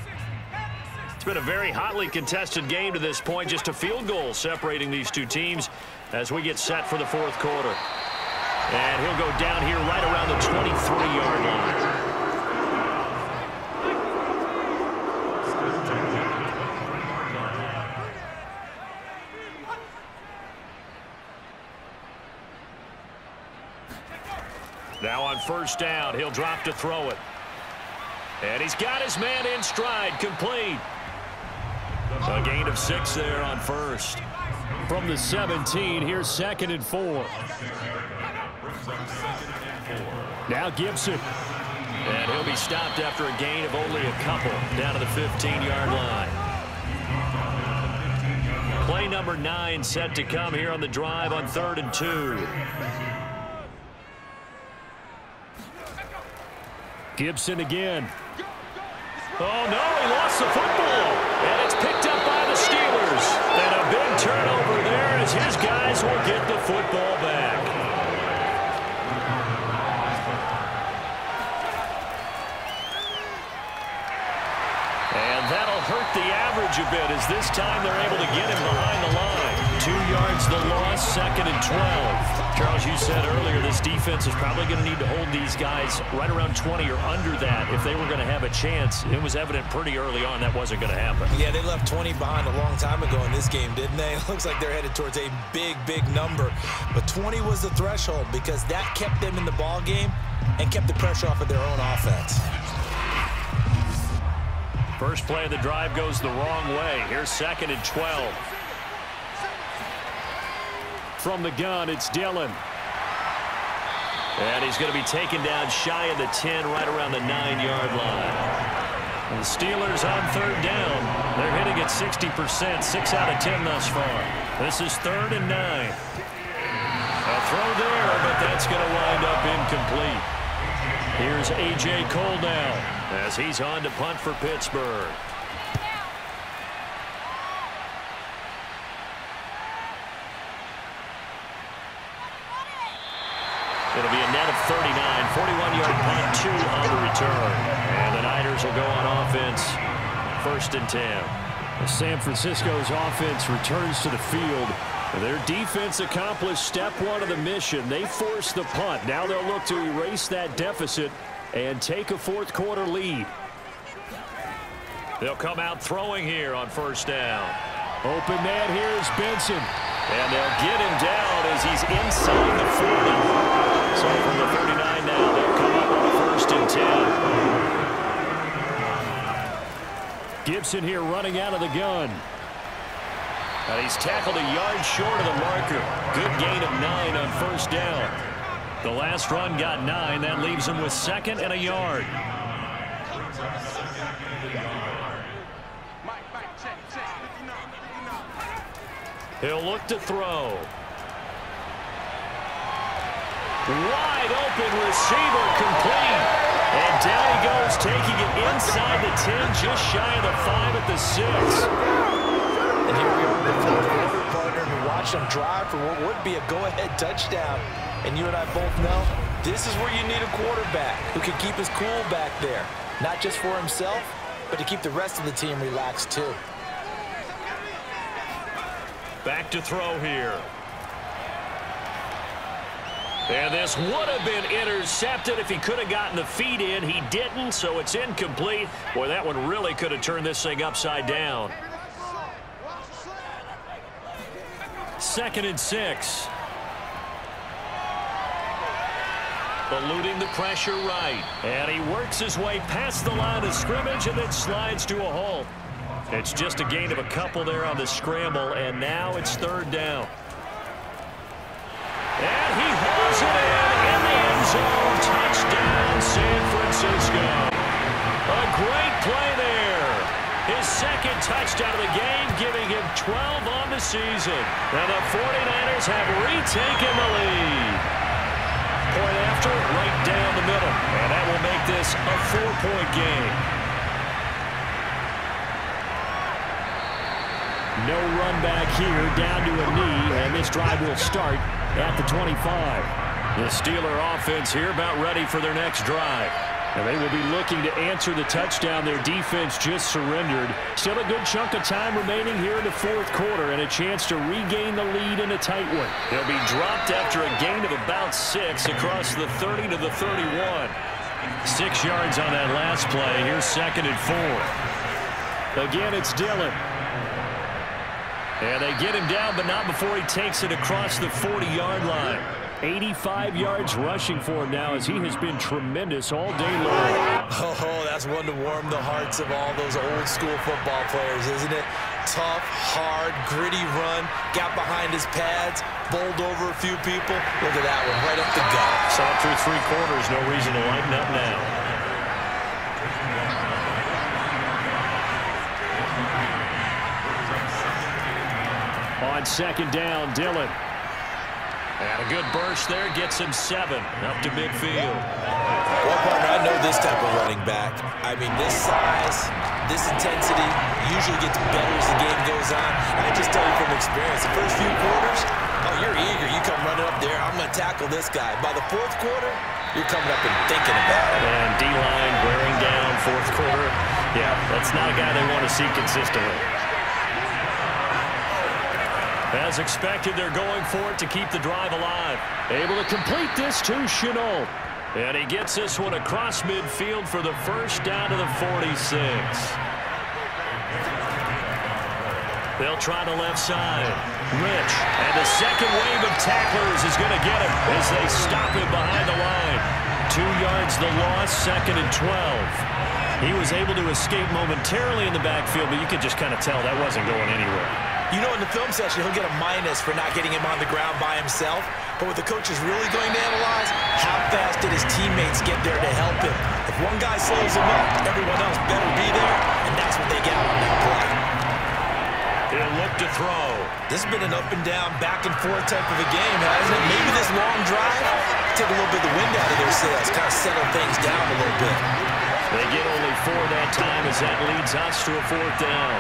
It's been a very hotly contested game to this point. Just a field goal separating these two teams as we get set for the 4th quarter. And he'll go down here right around the 23-yard line. Now on first down, he'll drop to throw it. And he's got his man in stride, complete. A gain of 6 there on first. From the 17, here's 2nd and 4. Now Gibson. And he'll be stopped after a gain of only a couple down to the 15-yard line. Play number 9 set to come here on the drive on 3rd and 2. Gibson again. Oh, no, he lost the football. And it's picked up by the Steelers. And a big turnover there as his guys will get the football back. And that'll hurt the average a bit as this time they're able to get him behind the line. 2 yards the loss, 2nd and 12. Charles, you said earlier this defense is probably going to need to hold these guys right around 20 or under that if they were going to have a chance. It was evident pretty early on that wasn't going to happen. Yeah, they left 20 behind a long time ago in this game, didn't they? It looks like they're headed towards a big, big number. But 20 was the threshold because that kept them in the ball game and kept the pressure off of their own offense. First play of the drive goes the wrong way. Here's 2nd and 12. From the gun, it's Dillon. And he's going to be taken down shy of the 10, right around the 9-yard line. And the Steelers on 3rd down. They're hitting at 60%, 6 out of 10 thus far. This is 3rd and 9. A throw there, but that's going to wind up incomplete. Here's A.J. Cole now as he's on to punt for Pittsburgh. It'll be a net of 39, 41-yard punt, 2 on the return. And the Niners will go on offense, 1st and 10. San Francisco's offense returns to the field. Their defense accomplished step 1 of the mission. They forced the punt. Now they'll look to erase that deficit and take a 4th quarter lead. They'll come out throwing here on 1st down. Open man here is Benson. And they'll get him down as he's inside the 40. So from the 39 now, they'll come up on 1st and 10. Gibson here running out of the gun. And he's tackled a yard short of the marker. Good gain of 9 on 1st down. The last run got 9. That leaves him with 2nd and a yard. He'll look to throw. Wide open receiver, complete. And down he goes, taking it inside the 10, just shy of the 5 at the 6. And here we are in the 4th quarter, partner, and we watched them drive for what would be a go-ahead touchdown. And you and I both know this is where you need a quarterback who can keep his cool back there. Not just for himself, but to keep the rest of the team relaxed too. Back to throw here. And this would have been intercepted if he could have gotten the feet in. He didn't, so it's incomplete. Boy, that one really could have turned this thing upside down. 2nd and 6. Eluding the pressure right. And he works his way past the line of scrimmage and then slides to a halt. It's just a gain of a couple there on the scramble, and now it's 3rd down. And he hauls it in the end zone. Touchdown, San Francisco. A great play there. His 2nd touchdown of the game, giving him 12 on the season. And the 49ers have retaken the lead. Point after, right down the middle. And that will make this a 4-point game. No run back here, down to a knee, and this drive will start at the 25. The Steeler offense here about ready for their next drive. And they will be looking to answer the touchdown their defense just surrendered. Still a good chunk of time remaining here in the 4th quarter and a chance to regain the lead in a tight one. They'll be dropped after a gain of about 6 across the 30 to the 31. 6 yards on that last play. Here's 2nd and 4. Again, it's Dillon. And they get him down, but not before he takes it across the 40-yard line. 85 yards rushing for him now, as he has been tremendous all day long. Oh, that's one to warm the hearts of all those old school football players, isn't it? Tough, hard, gritty run, got behind his pads, bowled over a few people. Look at that one, right up the gut. Saw it through 3 quarters, no reason to lighten up now. On second down, Dillon. And a good burst there, gets him 7 up to midfield. Well, partner, I know this type of running back. I mean, this size, this intensity usually gets better as the game goes on. I just tell you from experience, the first few quarters, oh, you're eager. You come running up there, I'm going to tackle this guy. By the 4th quarter, you're coming up and thinking about it. And D-line wearing down 4th quarter. Yeah, that's not a guy they want to see consistently. As expected, they're going for it to keep the drive alive. Able to complete this to Shenault. And he gets this one across midfield for the first down to the 46. They'll try the left side. Rich. And the second wave of tacklers is going to get him as they stop him behind the line. 2 yards the loss, 2nd and 12. He was able to escape momentarily in the backfield, but you could just kind of tell that wasn't going anywhere. You know, in the film session, he'll get a minus for not getting him on the ground by himself. But what the coach is really going to analyze, how fast did his teammates get there to help him? If one guy slows him up, everyone else better be there, and that's what they got on that play. He'll look to throw. This has been an up and down, back and forth type of a game, hasn't it? Maybe this long drive take a little bit of the wind out of their sails, kind of settle things down a little bit. They get only 4 that time as that leads us to a 4th down.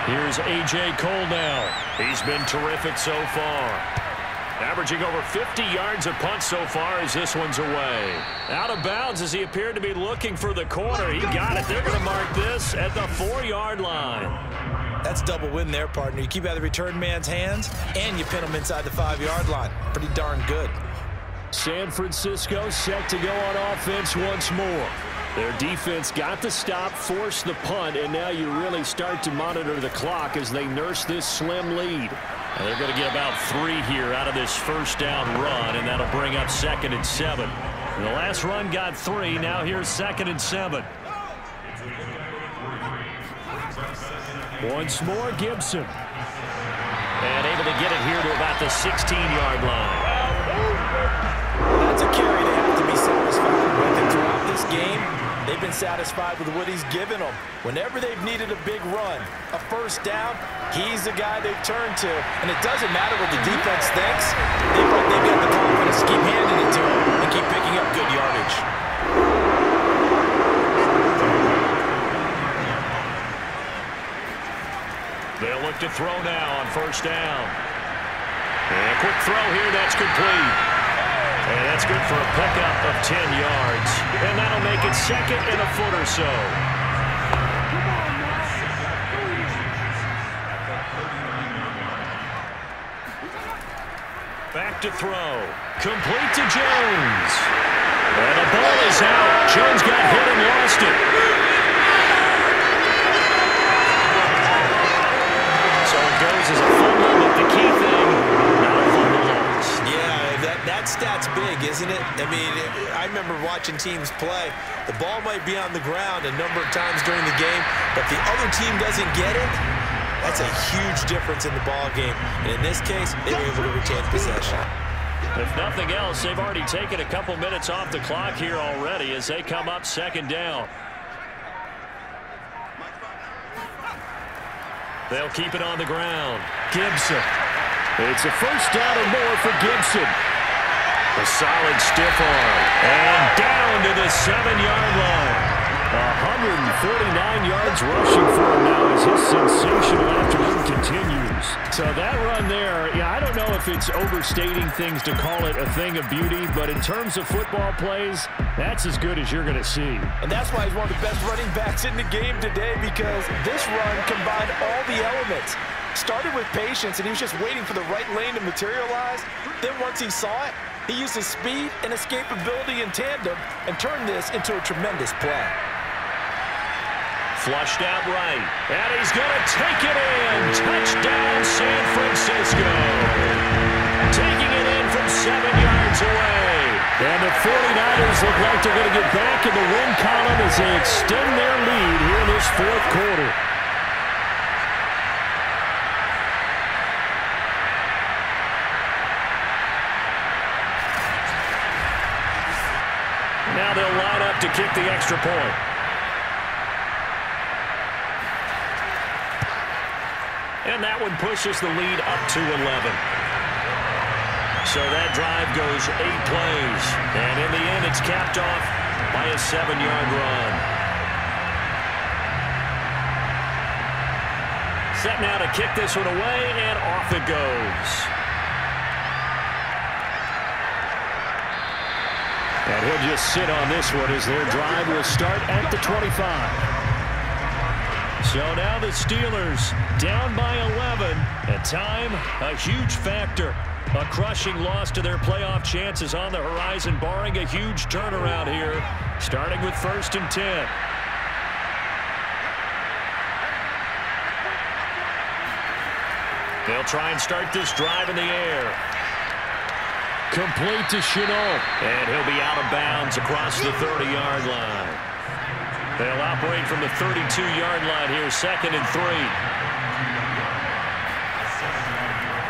Here's A.J. Cole now. He's been terrific so far. Averaging over 50 yards a punt so far as this one's away. Out of bounds as he appeared to be looking for the corner. He got it. They're going to mark this at the 4-yard line. That's double win there, partner. You keep out of the return man's hands, and you pin him inside the 5-yard line. Pretty darn good. San Francisco set to go on offense once more. Their defense got the stop, forced the punt, and now you really start to monitor the clock as they nurse this slim lead. And they're going to get about 3 here out of this first down run, and that'll bring up 2nd and 7. And the last run got 3. Now here's 2nd and 7. Once more, Gibson. And able to get it here to about the 16-yard line. That's a carry they have to be satisfied with. And throughout this game, they've been satisfied with what he's given them. Whenever they've needed a big run, a first down, he's the guy they've turned to. And it doesn't matter what the defense thinks. They've got the confidence to keep handing it to him and keep picking up good yardage. They'll look to throw now on first down. And a quick throw here, that's complete. And that's good for a pickup of 10 yards. And that'll make it 2nd and a foot or so. Back to throw. Complete to Jones. And the ball is out. Jones got hit and lost it. So it goes as a fumble, but the key thing, not a fumble loss. Yeah, that stat's big, isn't it? I mean, I remember watching teams play. The ball might be on the ground a number of times during the game, but if the other team doesn't get it, that's a huge difference in the ball game. And in this case, they were able to retain possession. If nothing else, they've already taken a couple minutes off the clock here already as they come up 2nd down. They'll keep it on the ground. Gibson. It's a first down or more for Gibson. A solid stiff arm. And down to the 7-yard line. 149 yards rushing for him now as his sensational afternoon continues. So that run there, yeah, I don't know if it's overstating things to call it a thing of beauty, but in terms of football plays, that's as good as you're going to see. And that's why he's one of the best running backs in the game today, because this run combined all the elements. Started with patience, and he was just waiting for the right lane to materialize. Then once he saw it, he used his speed and escapability in tandem and turned this into a tremendous play. Flushed out right, and he's going to take it in. Touchdown, San Francisco. Taking it in from 7 yards like they're going to get back in the win column as they extend their lead here in this fourth quarter. Now they'll line up to kick the extra point. And that one pushes the lead up to 11. So that drive goes 8 plays. And in the end, it's capped off by a 7-yard run. Set now to kick this one away, and off it goes. And he'll just sit on this one as their drive will start at the 25. So now the Steelers down by 11. At time, a huge factor. A crushing loss to their playoff chances on the horizon, barring a huge turnaround here, starting with 1st and 10. They'll try and start this drive in the air. Complete to Shenault. And he'll be out of bounds across the 30-yard line. They'll operate from the 32-yard line here, 2nd and 3.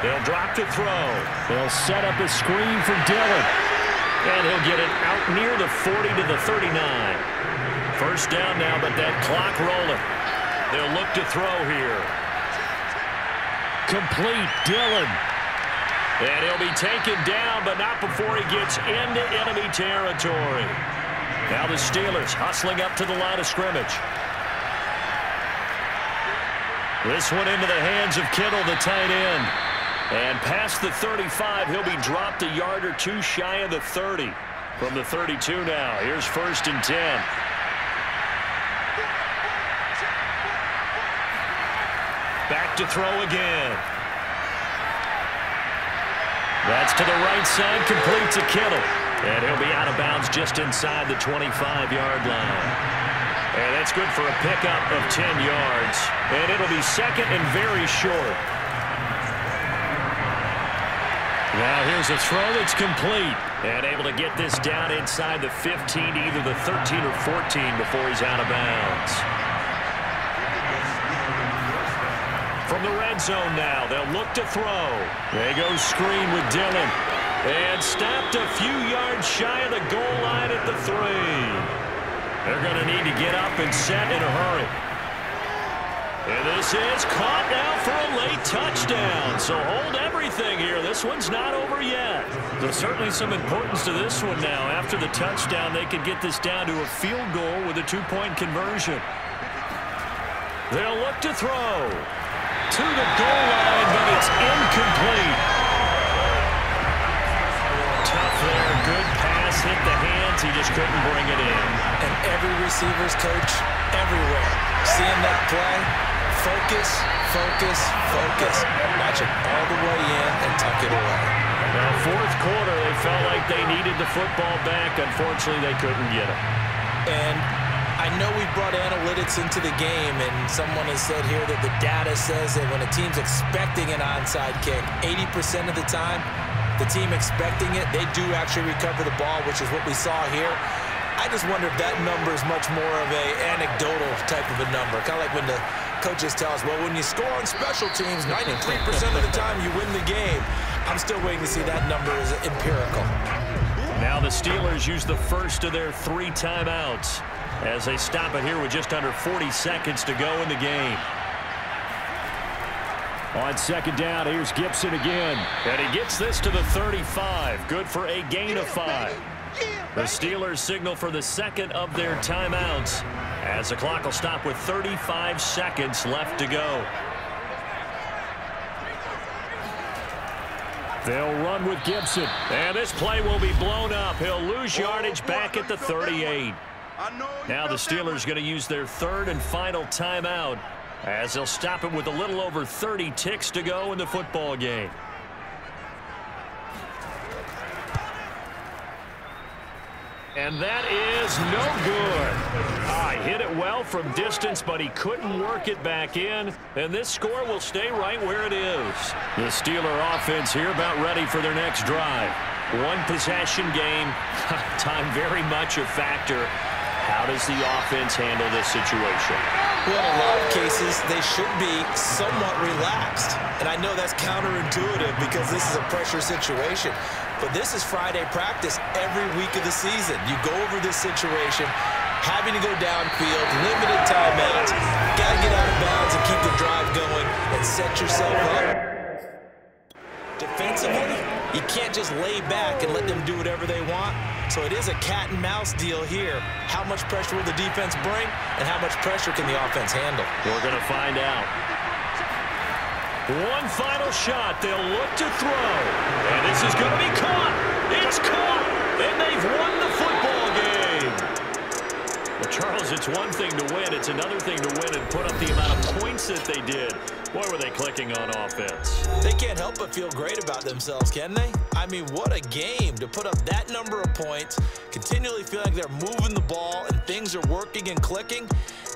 They'll drop to throw. They'll set up a screen for Dillon. And he'll get it out near the 40 to the 39. First down now, but that clock rolling. They'll look to throw here. Complete, Dillon. And he'll be taken down, but not before he gets into enemy territory. Now the Steelers hustling up to the line of scrimmage. This one into the hands of Kittle, the tight end. And past the 35, he'll be dropped a yard or two shy of the 30. From the 32 now, here's 1st and 10. Back to throw again. That's to the right side, complete to Kittle. And he'll be out of bounds just inside the 25-yard line. And that's good for a pickup of 10 yards. And it'll be 2nd and very short. Now here's a throw that's complete. And able to get this down inside the 15 to either the 13 or 14 before he's out of bounds. From the red zone now, they'll look to throw. They go screen with Dillon. And stopped a few yards shy of the goal line at the 3. They're going to need to get up and set in a hurry. And this is caught now for a late touchdown. So hold everything here. This one's not over yet. There's certainly some importance to this one now. After the touchdown, they could get this down to a field goal with a 2-point conversion. They'll look to throw. To the goal line, but it's incomplete. Tough there. Good pass. Hit the hands. He just couldn't bring it in. And every receiver's coach everywhere. Seeing that play, focus, focus, focus. Watch it all the way in and tuck it away. Now, fourth quarter, they felt like they needed the football back. Unfortunately, they couldn't get it. And I know we brought analytics into the game, and someone has said here that the data says that when a team's expecting an onside kick, 80% of the time, the team expecting it, they do actually recover the ball, which is what we saw here. I just wonder if that number is much more of a anecdotal type of a number. Kind of like when the coaches tell us, well, when you score on special teams, 93% of the time you win the game. I'm still waiting to see that number is empirical. Now the Steelers use the first of their 3 timeouts as they stop it here with just under 40 seconds to go in the game. On 2nd down, here's Gibson again. And he gets this to the 35. Good for a gain of 5. The Steelers signal for the 2nd of their timeouts as the clock will stop with 35 seconds left to go. They'll run with Gibson. And this play will be blown up. He'll lose yardage back at the 38. Now the Steelers going to use their 3rd and final timeout as they'll stop it with a little over 30 ticks to go in the football game. And that is no good. Hit it well from distance, but he couldn't work it back in. And this score will stay right where it is. The Steeler offense here about ready for their next drive. One possession game. Time very much a factor. How does the offense handle this situation? Well, in a lot of cases, they should be somewhat relaxed. And I know that's counterintuitive because this is a pressure situation. But this is Friday practice every week of the season. You go over this situation, having to go downfield, limited timeouts, got to get out of bounds and keep the drive going and set yourself up. Defensively, you can't just lay back and let them do whatever they want. So it is a cat and mouse deal here. How much pressure will the defense bring, and how much pressure can the offense handle? We're going to find out. One final shot. They'll look to throw. And this is going to be caught. It's caught. And they've won the football game. Well, Charles, it's one thing to win. It's another thing to win and put up the amount of points that they did. Boy, were they clicking on offense. They can't help but feel great about themselves, can they? I mean, what a game to put up that number of points, continually feel like they're moving the ball and things are working and clicking.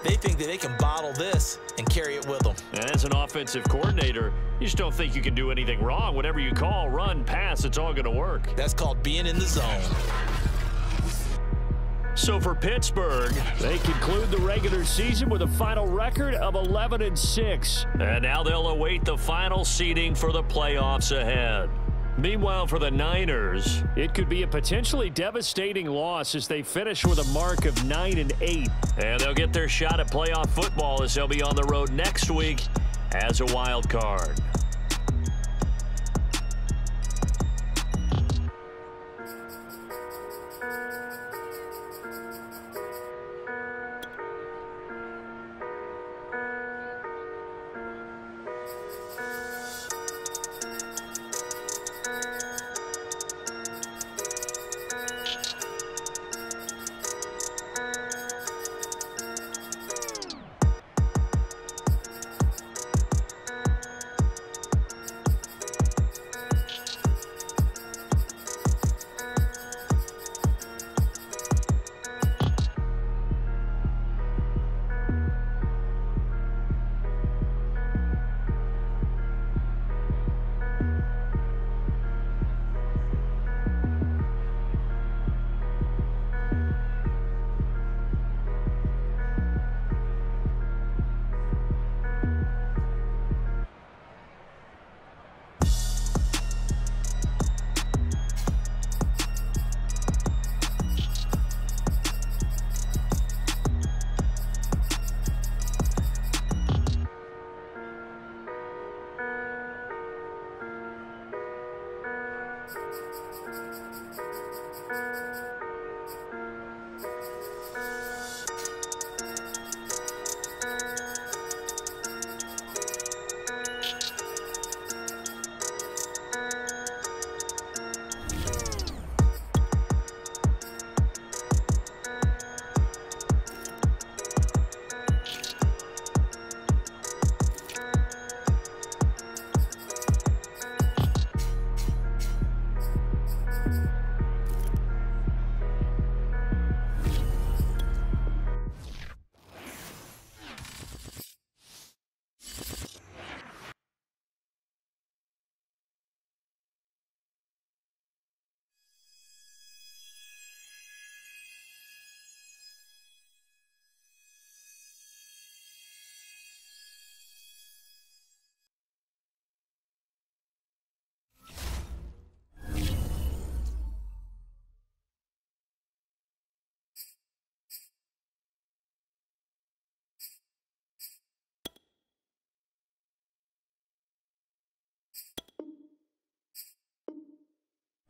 They think that they can bottle this and carry it with them. And as an offensive coordinator, you just don't think you can do anything wrong. Whatever you call, run, pass, it's all going to work. That's called being in the zone. So for Pittsburgh, they conclude the regular season with a final record of 11-6. And now they'll await the final seeding for the playoffs ahead. Meanwhile, for the Niners, it could be a potentially devastating loss as they finish with a mark of 9-8. And they'll get their shot at playoff football as they'll be on the road next week as a wild card.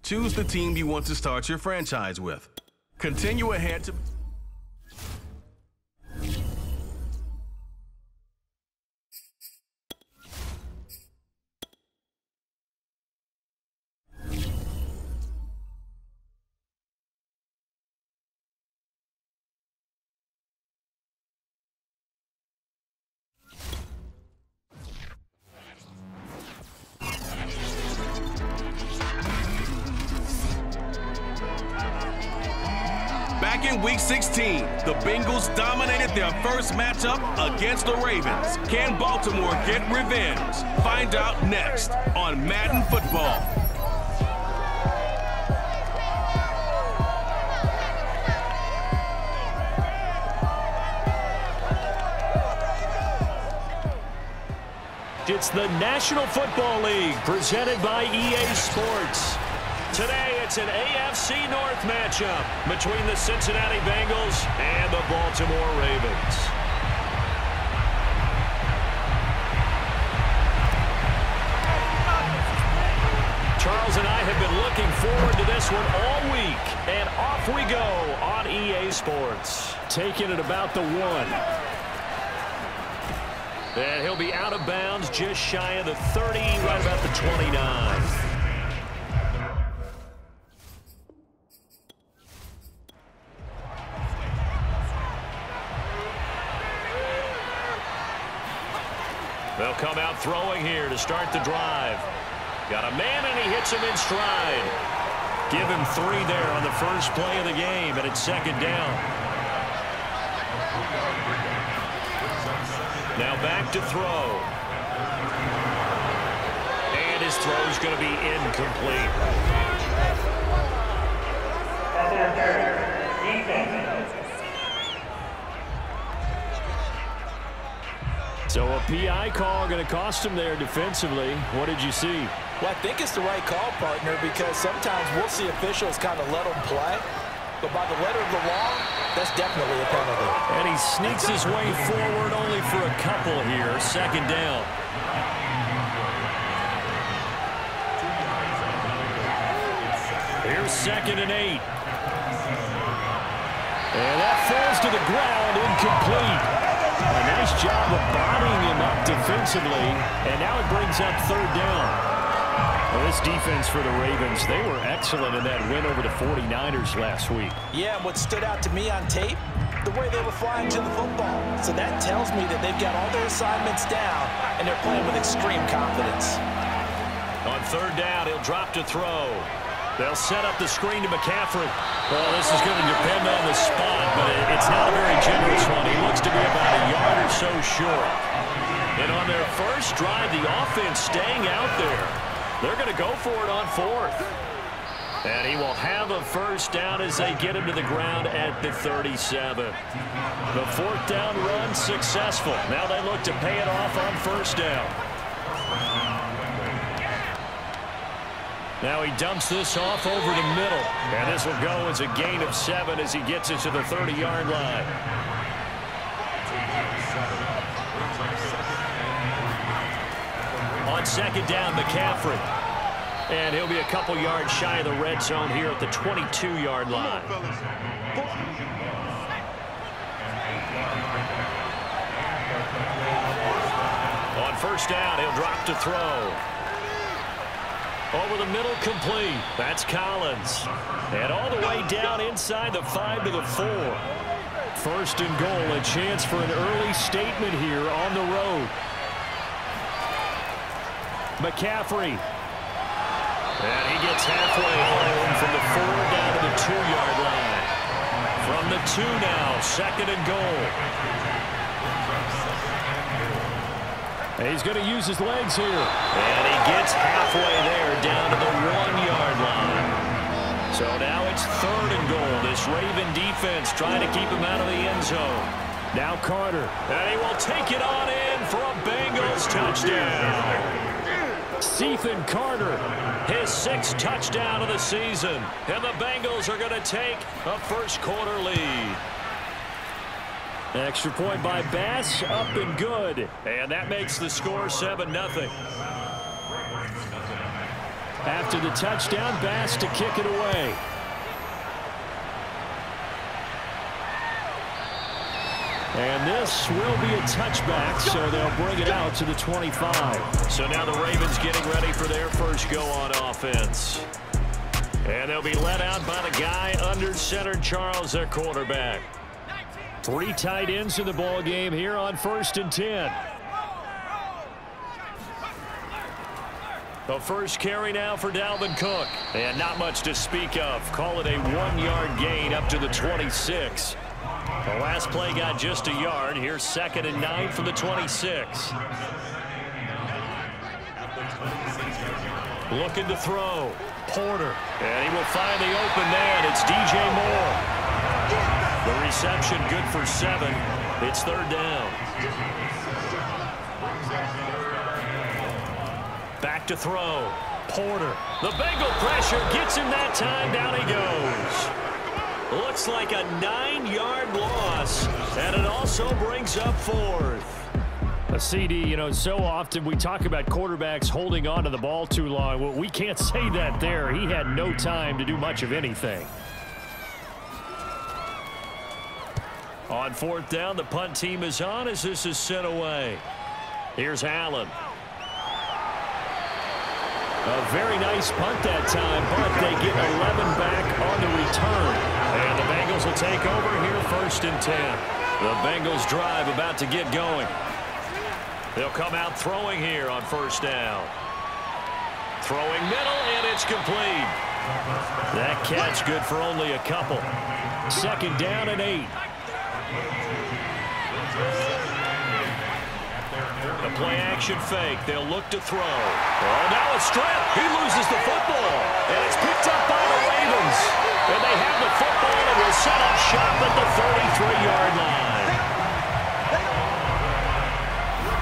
Choose the team you want to start your franchise with. Continue ahead to... Back in Week 16, the Bengals dominated their first matchup against the Ravens. Can Baltimore get revenge? Find out next on Madden Football. it's the National Football League presented by EA Sports. Today, it's an AFC North matchup between the Cincinnati Bengals and the Baltimore Ravens. Charles and I have been looking forward to this one all week, and off we go on EA Sports. Taking it about the 1. And he'll be out of bounds just shy of the 30, right about the 29. They'll come out throwing here to start the drive. Got a man, and he hits him in stride. Give him 3 there on the first play of the game, and it's second down. Now back to throw. And his throw's going to be incomplete. So a PI call going to cost him there defensively. What did you see? Well, I think it's the right call, partner, because sometimes we'll see officials kind of let them play. But by the letter of the law, that's definitely a penalty. And he sneaks his way forward only for a couple here. Second down. Here's 2nd and 8. And that falls to the ground, incomplete. A nice job of bodying him up defensively. And now it brings up 3rd down. Well, this defense for the Ravens, they were excellent in that win over the 49ers last week. Yeah, and what stood out to me on tape, the way they were flying to the football. So that tells me that they've got all their assignments down, and they're playing with extreme confidence. On 3rd down, he'll drop to throw. They'll set up the screen to McCaffrey. Well, this is going to depend on the spot, but it's not a very generous one. He looks to be about a yard or so short. And on their first drive, the offense staying out there. They're going to go for it on 4th. And he will have a first down as they get him to the ground at the 37. The 4th down run successful. Now they look to pay it off on 1st down. Now he dumps this off over the middle. And this will go as a gain of 7 as he gets it to the 30-yard line. On 2nd down, McCaffrey. And he'll be a couple yards shy of the red zone here at the 22-yard line. On 1st down, he'll drop to throw. Over the middle, complete. That's Collins. And all the way down inside the 5 to the 4. 1st and goal, a chance for an early statement here on the road. McCaffrey. And he gets halfway home from the 4 down to the 2-yard line. From the 2 now, 2nd and goal. And he's going to use his legs here. And he gets halfway there down to the 1-yard line. So now it's 3rd and goal. This Raven defense trying to keep him out of the end zone. Now Carter. And he will take it on in for a Bengals touchdown. Ethan Carter, his 6th touchdown of the season. And the Bengals are going to take a first-quarter lead. Extra point by Bass, up and good. And that makes the score 7-0. After the touchdown, Bass to kick it away. And this will be a touchback, so they'll bring it out to the 25. So now the Ravens getting ready for their first go on offense. And they'll be led out by the guy under center, Charles, their quarterback. 3 tight ends in the ball game here on 1st and 10. The first carry now for Dalvin Cook. And not much to speak of. Call it a 1-yard gain up to the 26. The last play got just a yard. Here's 2nd and 9 from the 26. Looking to throw. Porter. And he will find the open man. It's DJ Moore. The reception good for 7. It's 3rd down. back to throw. Porter. The Bengal pressure gets him that time. Down he goes. Looks like a 9-yard loss, and it also brings up 4th. A CD, you know, so often we talk about quarterbacks holding on to the ball too long. Well, we can't say that there. He had no time to do much of anything. On 4th down, the punt team is on as this is sent away. Here's Allen. A very nice punt that time, but they get 11 back on the return. And the Bengals will take over here 1st and 10. The Bengals drive about to get going. They'll come out throwing here on 1st down. Throwing middle, and it's complete. That catch good for only a couple. 2nd down and 8. The play-action fake. They'll look to throw. Oh, now a strip. He loses the football. And it's picked up by the Ravens. And they have the football and will set up shop at the 33-yard line.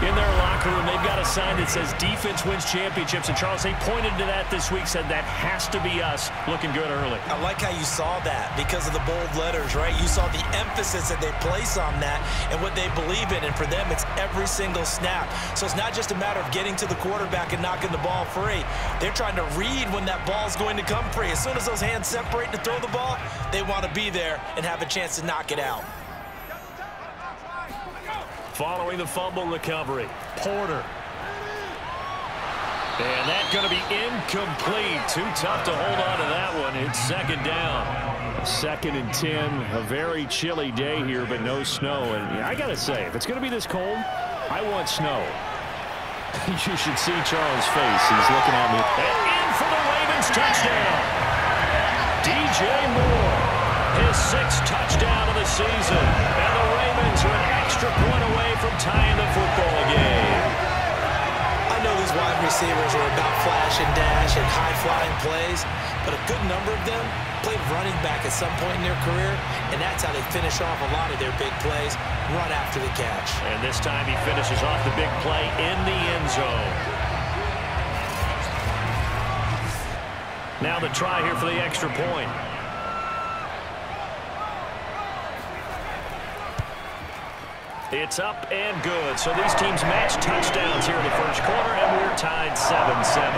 In their locker room, they've got a sign that says defense wins championships. And, Charles, they pointed to that this week, said that has to be us. Looking good early. I like how you saw that because of the bold letters, right? You saw the emphasis that they place on that and what they believe in. And for them, it's every single snap. So it's not just a matter of getting to the quarterback and knocking the ball free. They're trying to read when that ball's going to come free. As soon as those hands separate to throw the ball, they want to be there and have a chance to knock it out. Following the fumble recovery, Porter. And that's going to be incomplete. Too tough to hold on to that one. It's 2nd down. 2nd and 10. A very chilly day here, but no snow. And I got to say, if it's going to be this cold, I want snow. You should see Charles' face. He's looking at me. And in for the Ravens touchdown. DJ Moore. His 6th touchdown of the season. And the Ravens are an extra point away from tying the football game. I know these wide receivers are about flash and dash and high-flying plays, but a good number of them played running back at some point in their career, and that's how they finish off a lot of their big plays, run after the catch. And this time he finishes off the big play in the end zone. Now the try here for the extra point. It's up and good. So these teams match touchdowns here in the 1st quarter, and we're tied 7-7.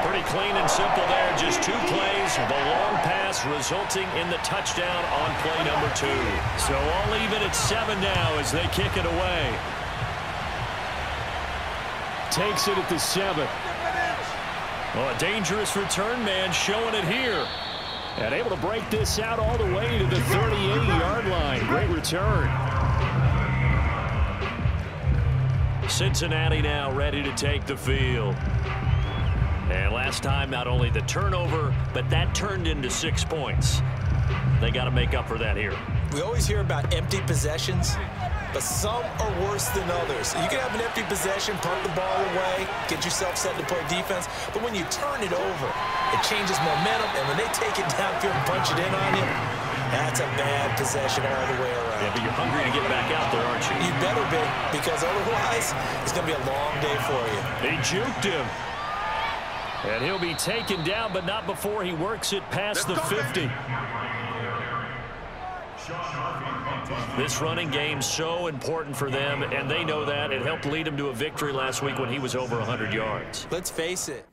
Pretty clean and simple there. Just 2 plays. The long pass resulting in the touchdown on play number 2. So all even at 7 now as they kick it away. Takes it at the 7. Well, a dangerous return man showing it here. And able to break this out all the way to the 38-yard line. Great return. Cincinnati now ready to take the field. And last time, not only the turnover, but that turned into 6 points. They got to make up for that here. We always hear about empty possessions, but some are worse than others. You can have an empty possession, punt the ball away, get yourself set to play defense, but when you turn it over, it changes momentum, and when they take it downfield and punch it in on you, that's a bad possession all the way around. Yeah, but you're hungry to get back out there, aren't you? You better be, because otherwise, it's going to be a long day for you. He juked him. And he'll be taken down, but not before he works it past the 50. This running game's so important for them, and they know that. It helped lead them to a victory last week when he was over 100 yards. Let's face it.